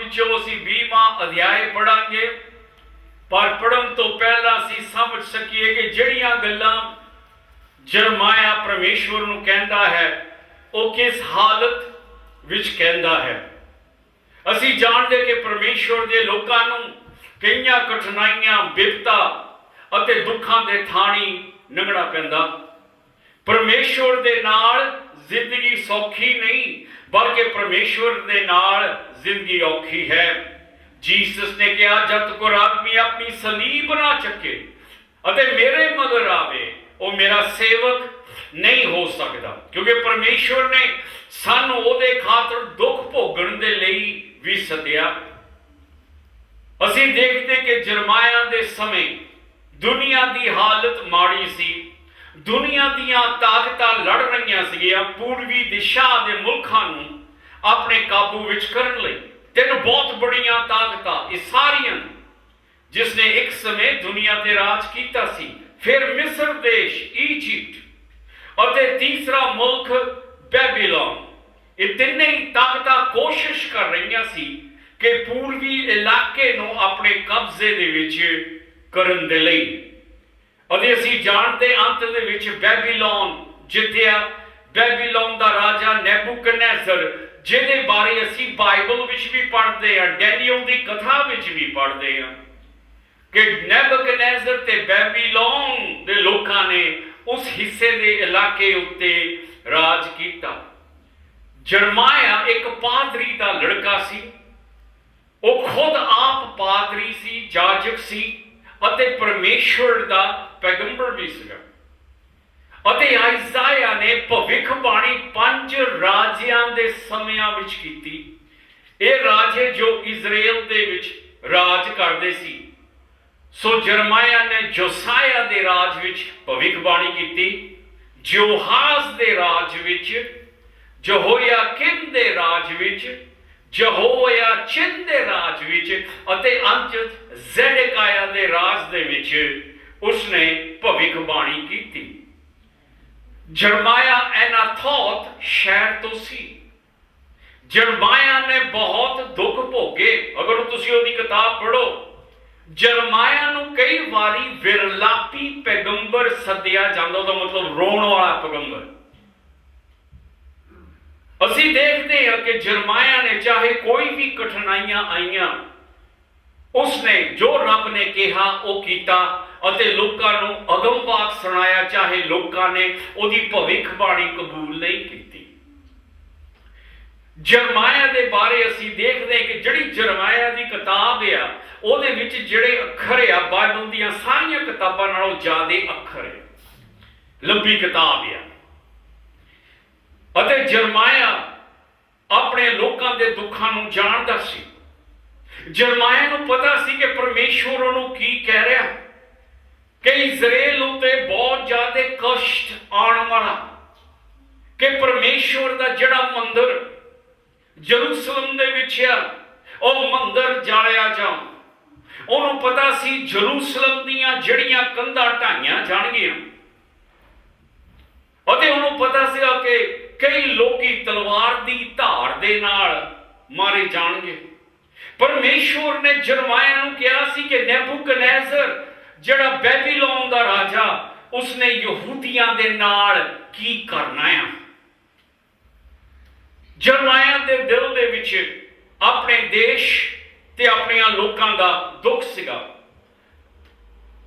ਵਿੱਚੋਂ ਅਸੀਂ 20ਵਾਂ ਅਧਿਆਇ ਪੜਾਂਗੇ। ਪਰ ਪੜਨ ਤੋਂ ਪਹਿਲਾਂ ਅਸੀਂ ਸਮਝ ਸਕੀਏ ਕਿ ਜਿਹੜੀਆਂ ਗੱਲਾਂ ਜਰਮਾਇਆ ਪਰਮੇਸ਼ਵਰ ਨੂੰ ਕਹਿੰਦਾ ਹੈ ਉਹ ਕਿਸ ਹਾਲਤ ਵਿੱਚ ਕਹਿੰਦਾ ਹੈ। ਅਸੀਂ ਜਾਣਦੇ ਕਿ ਪਰਮੇਸ਼ਵਰ ਦੇ ਲੋਕਾਂ ਨੂੰ ਕਈਆਂ ਕਠਿਨਾਈਆਂ, ਬਿਪਤਾ ਅਤੇ ਦੁੱਖਾਂ ਦੇ ਥਾਣੀ ਲੰਘਣਾ ਪੈਂਦਾ। ਪਰਮੇਸ਼ਵਰ ਦੇ ਨਾਲ ਜ਼ਿੰਦਗੀ ਸੌਖੀ ਨਹੀਂ, ਬਲਕਿ ਪਰਮੇਸ਼ਵਰ ਦੇ ਨਾਲ ਜ਼ਿੰਦਗੀ ਔਖੀ ਹੈ। ਜੀਸਸ ਨੇ ਕਿਹਾ, ਜਦ ਤੱਕ ਆਦਮੀ ਆਪਣੀ ਸਲੀਬ ਨਾ ਚੱਕੇ ਅਤੇ ਮੇਰੇ ਮਗਰ ਆਵੇ ਉਹ ਮੇਰਾ ਸੇਵਕ ਨਹੀਂ ਹੋ ਸਕਦਾ। ਕਿਉਂਕਿ ਪਰਮੇਸ਼ਵਰ ਨੇ ਸਾਨੂੰ ਉਹਦੇ ਖਾਤਰ ਦੁੱਖ ਭੋਗਣ ਦੇ ਲਈ ਵੀ ਸੱਦਿਆ। ਅਸੀਂ ਦੇਖਦੇ ਕਿ ਜਰਮਾਇਆ ਦੇ ਸਮੇਂ ਦੁਨੀਆ ਦੀ ਹਾਲਤ ਮਾੜੀ ਸੀ। ਦੁਨੀਆ ਦੀਆਂ ਤਾਕਤਾਂ ਲੜ ਰਹੀਆਂ ਸੀਗੀਆਂ ਪੂਰਬੀ ਦਿਸ਼ਾ ਦੇ ਮੁਲਕਾਂ ਨੂੰ ਆਪਣੇ ਕਾਬੂ ਵਿੱਚ ਕਰਨ ਲਈ। ਤਿੰਨ ਬਹੁਤ ਬੜੀਆਂ ਤਾਕਤਾਂ ਇਹ ਸਾਰੀਆਂ ਜਿਸ ਨੇ ਇੱਕ ਸਮੇਂ ਦੁਨੀਆ ਤੇ ਰਾਜ ਕੀਤਾ ਸੀ। ਫਿਰ ਮਿਸਰ ਦੇਸ਼, ਈਜਿਪਟ ਅਤੇ ਤੀਸਰਾ ਮੁਲਕ ਬੈਬੀਲੋਨ। ਇਹ ਤਿੰਨੇ ਹੀ ਤਾਕਤਾਂ ਕੋਸ਼ਿਸ਼ ਕਰ ਰਹੀਆਂ ਸੀ ਕਿ ਪੂਰਬੀ ਇਲਾਕੇ ਨੂੰ ਆਪਣੇ ਕਬਜ਼ੇ ਦੇ ਵਿੱਚ ਕਰਨ ਦੇ ਲਈ। ਅਤੇ ਅਸੀਂ ਜਾਣਦੇ ਅੰਤ ਦੇ ਵਿੱਚ ਬੈਬੀਲੋਨ ਜਿੱਤਿਆ। ਬੈਬੀਲੋਨ ਦਾ ਰਾਜਾ ਨੈਬੂਕਦਨੇਜ਼ਰ, ਜਿਹਦੇ ਬਾਰੇ ਅਸੀਂ ਬਾਈਬਲ ਵਿੱਚ ਵੀ ਪੜ੍ਹਦੇ ਹਾਂ, ਡੈਨੀਅਲ ਦੀ ਕਥਾ ਵਿੱਚ ਵੀ ਪੜ੍ਹਦੇ ਹਾਂ ਕਿ ਨੈਬੂਕਦਨੇਜ਼ਰ ਤੇ ਬੈਬੀਲੋਨ ਦੇ ਲੋਕਾਂ ਨੇ ਉਸ ਹਿੱਸੇ ਦੇ ਇਲਾਕੇ ਉੱਤੇ ਰਾਜ ਕੀਤਾ। ਜਰਮਾਇਆ ਇੱਕ ਪਾਦਰੀ ਦਾ ਲੜਕਾ ਸੀ। ਉਹ ਖੁਦ ਆਪ ਪਾਦਰੀ ਸੀ, ਜਾਜਕ ਸੀ ਅਤੇ ਪਰਮੇਸ਼ਵਰ ਦਾ ਪੈਗੰਬਰ ਵੀ ਸੀਗਾ। ਅਤੇ ਆਇਜ਼ਾਇਆ ਨੇ ਭਵਿੱਖਬਾਣੀ 5 ਰਾਜਿਆਂ ਦੇ ਸਮਿਆਂ ਵਿੱਚ ਕੀਤੀ। ਇਹ ਰਾਜੇ ਜੋ ਇਜ਼ਰਾਈਲ ਦੇ ਵਿੱਚ ਰਾਜ ਕਰਦੇ ਸੀ। ਸੋ ਜਰਮਾਇਆ ਨੇ ਜੋਸਾਇਆ ਦੇ ਰਾਜ ਵਿੱਚ ਭਵਿੱਖਬਾਣੀ ਕੀਤੀ, ਯੋਹਾਜ਼ ਦੇ ਰਾਜ ਵਿੱਚ, ਯਹੋਇਆਕਿਮ ਦੇ ਰਾਜ ਵਿੱਚ, ਯਹੋਇਆਚਿਨ ਦੇ ਰਾਜ ਵਿੱਚ ਅਤੇ ਅੰਤ ਜ਼ੈਡੇਕਿਆ ਦੇ ਰਾਜ ਦੇ ਵਿੱਚ ਉਸਨੇ ਭਵਿੱਖਬਾਣੀ ਕੀਤੀ। ਜਰਮਾਇਆ ਐਨਾਥੋਤ ਸ਼ਹਿਰ ਤੋਂ ਸੀ। ਜਰਮਾਇਆ ਨੇ ਬਹੁਤ ਦੁੱਖ ਭੋਗੇ। ਅਗਰ ਤੁਸੀਂ ਉਹਦੀ ਕਿਤਾਬ ਪੜ੍ਹੋ, ਜਰਮਾਇਆ ਨੂੰ ਕਈ ਵਾਰੀ ਵਿਰਲਾਪੀ ਪੈਗੰਬਰ ਸੱਦਿਆ ਜਾਂਦਾ। ਉਹਦਾ ਮਤਲਬ ਰੋਣ ਵਾਲਾ ਪੈਗੰਬਰ। ਅਸੀਂ ਦੇਖਦੇ ਹਾਂ ਕਿ ਜਰਮਾਇਆ ਨੇ ਚਾਹੇ ਕੋਈ ਵੀ ਕਠਿਨਾਈਆਂ ਆਈਆਂ, ਉਸਨੇ ਜੋ ਰੱਬ ਨੇ ਕਿਹਾ ਉਹ ਕੀਤਾ ਅਤੇ ਲੋਕਾਂ ਨੂੰ ਅਗਮਵਾਕ ਸੁਣਾਇਆ, ਚਾਹੇ ਲੋਕਾਂ ਨੇ ਉਹਦੀ ਭਵਿੱਖਬਾਣੀ ਕਬੂਲ ਨਹੀਂ ਕੀਤੀ। ਜਰਮਾਇਆ ਦੇ ਬਾਰੇ ਅਸੀਂ ਦੇਖਦੇ ਹਾਂ ਕਿ ਜਿਹੜੀ ਜਰਮਾਇਆ ਦੀ ਕਿਤਾਬ ਆ ਉਹਦੇ ਵਿੱਚ ਜਿਹੜੇ ਅੱਖਰ ਆ ਬਾਈਬਲ ਦੀਆਂ ਸਾਰੀਆਂ ਕਿਤਾਬਾਂ ਨਾਲੋਂ ਜ਼ਿਆਦਾ ਅੱਖਰ ਆ। ਲੰਬੀ ਕਿਤਾਬ ਆ। ਅਤੇ ਜਰਮਾਇਆ ਆਪਣੇ ਲੋਕਾਂ ਦੇ ਦੁੱਖਾਂ ਨੂੰ ਜਾਣਦਾ ਸੀ। ਜਰਮਾਇਆ ਨੂੰ ਪਤਾ ਸੀ ਕਿ ਪਰਮੇਸ਼ਵਰ ਉਹਨੂੰ ਕੀ ਕਹਿ ਰਿਹਾ, ਕਿ ਇਜ਼ਰਾਈਲ ਉੱਤੇ ਬਹੁਤ ਜ਼ਿਆਦਾ ਕਸ਼ਟ ਆਉਣ ਵਾਲਾ, ਕਿ ਪਰਮੇਸ਼ਵਰ ਦਾ ਜਿਹੜਾ ਮੰਦਰ ਜਰੂਸਲਮ ਦੇ ਵਿੱਚ ਆ ਉਹ ਮੰਦਰ ਜਾਲਿਆ ਜਾਊ। ਉਹਨੂੰ ਪਤਾ ਸੀ ਜਰੂਸਲਮ ਦੀਆਂ ਜਿਹੜੀਆਂ ਕੰਧਾਂ ਢਾਈਆਂ ਜਾਣਗੀਆਂ ਅਤੇ ਉਹਨੂੰ ਪਤਾ ਸੀਗਾ ਕਿ ਕਈ ਲੋਕੀ ਤਲਵਾਰ ਦੀ ਧਾਰ ਦੇ ਨਾਲ ਮਾਰੇ ਜਾਣਗੇ। ਪਰਮੇਸ਼ਵਰ ਨੇ ਜਰਮਾਇਆ ਨੂੰ ਕਿਹਾ ਸੀ ਕਿ ਨੈਬੂਕਦਨੇਜ਼ਰ ਜਿਹੜਾ ਬੈਬੀਲੋਨ ਦਾ ਰਾਜਾ, ਉਸਨੇ ਯਹੂਦੀਆਂ ਦੇ ਨਾਲ ਕੀ ਕਰਨਾ ਆ। ਜਰਮਾਇਆ ਦੇ ਦਿਲ ਦੇ ਵਿੱਚ ਆਪਣੇ ਦੇਸ਼ ਤੇ ਆਪਣੀਆਂ ਲੋਕਾਂ ਦਾ ਦੁੱਖ ਸੀਗਾ।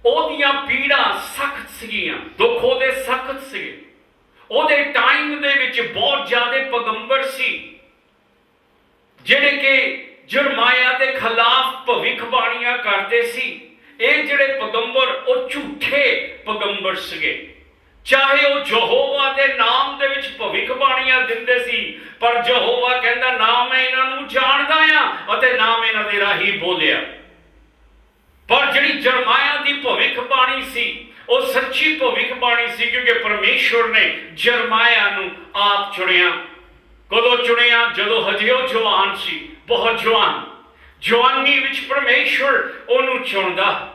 ਉਹਦੀਆਂ ਪੀੜਾਂ ਸਖਤ ਸੀਗੀਆਂ, ਦੁੱਖ ਉਹਦੇ ਸਖਤ ਸੀਗੇ। ਉਹਦੇ ਟਾਈਮ ਦੇ ਵਿੱਚ ਬਹੁਤ ਜ਼ਿਆਦਾ ਪੈਗੰਬਰ ਸੀ ਜਿਹੜੇ ਕਿ ਜਰਮਾਇਆ ਦੇ ਖਿਲਾਫ ਭਵਿੱਖਬਾਣੀਆਂ ਕਰਦੇ ਸੀ। ਇਹ ਜਿਹੜੇ ਪੈਗੰਬਰ ਉਹ ਝੂਠੇ ਪੈਗੰਬਰ ਸੀਗੇ। ਚਾਹੇ ਉਹ ਯਹੋਵਾ ਦੇ ਨਾਮ ਦੇ ਵਿੱਚ ਭਵਿੱਖਬਾਣੀਆਂ ਦਿੰਦੇ ਸੀ, ਪਰ ਯਹੋਵਾ ਕਹਿੰਦਾ ਨਾ ਮੈਂ ਇਹਨਾਂ ਨੂੰ ਜਾਣਦਾ ਆ ਅਤੇ ਨਾ ਮੈਂ ਇਹਨਾਂ ਦੇ ਰਾਹੀਂ ਬੋਲਿਆ। ਪਰ ਜਿਹੜੀ ਜਰਮਾਇਆ ਦੀ ਭਵਿੱਖਬਾਣੀ ਸੀ ਉਹ ਸੱਚੀ ਭਵਿੱਖਬਾਣੀ ਸੀ, ਕਿਉਂਕਿ ਪਰਮੇਸ਼ਵਰ ਨੇ ਜਰਮਾਇਆ ਨੂੰ ਆਪ ਚੁਣਿਆ। ਕਦੋਂ ਚੁਣਿਆ? ਜਦੋਂ ਹਜੇ ਉਹ ਜਵਾਨ ਸੀ, ਬਹੁਤ ਜਵਾਨ। ਜਵਾਨੀ ਵਿੱਚ ਪਰਮੇਸ਼ਵਰ ਉਹਨੂੰ ਚੁਣਦਾ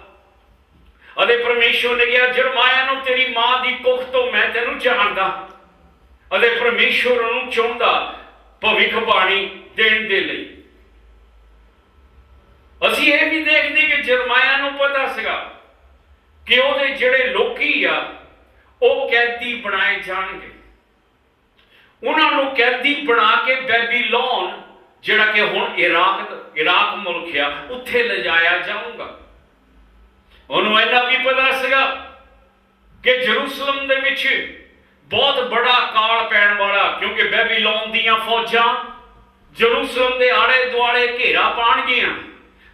ਅਤੇ ਪਰਮੇਸ਼ਵਰ ਨੇ ਕਿਹਾ ਜਰਮਾਇਆ ਨੂੰ ਤੇਰੀ ਮਾਂ ਦੀ ਕੁੱਖ ਤੋਂ ਮੈਂ ਤੈਨੂੰ ਜਾਣਦਾ। ਅਤੇ ਪਰਮੇਸ਼ਵਰ ਉਹਨੂੰ ਚੁਣਦਾ ਭਵਿੱਖਬਾਣੀ ਦੇਣ ਦੇ ਲਈ। ਅਸੀਂ ਇਹ ਵੀ ਦੇਖਦੇ ਕਿ ਜਰਮਾਇਆ ਨੂੰ ਪਤਾ ਸੀਗਾ ਕਿ ਉਹਦੇ ਜਿਹੜੇ ਲੋਕੀ ਆ ਉਹ ਕੈਦੀ ਬਣਾਏ ਜਾਣਗੇ। ਉਹਨਾਂ ਨੂੰ ਕੈਦੀ ਬਣਾ ਕੇ ਬੈਬੀਲੋਨ, ਜਿਹੜਾ ਕਿ ਹੁਣ ਇਰਾਕ ਮੁਲਕ ਆ, ਉੱਥੇ ਲਿਜਾਇਆ ਜਾਊਗਾ। ਉਹਨੂੰ ਇਹਨਾਂ ਵੀ ਪਤਾ ਸੀਗਾ ਕਿ ਜਰੂਸਲਮ ਦੇ ਵਿੱਚ ਬਹੁਤ ਬੜਾ ਕਾਲ ਪੈਣ ਵਾਲਾ, ਕਿਉਂਕਿ ਬੈਬੀਲੋਨ ਦੀਆਂ ਫੌਜਾਂ ਜਰੂਸਲਮ ਦੇ ਆਲੇ ਦੁਆਲੇ ਘੇਰਾ ਪਾਣਗੀਆਂ।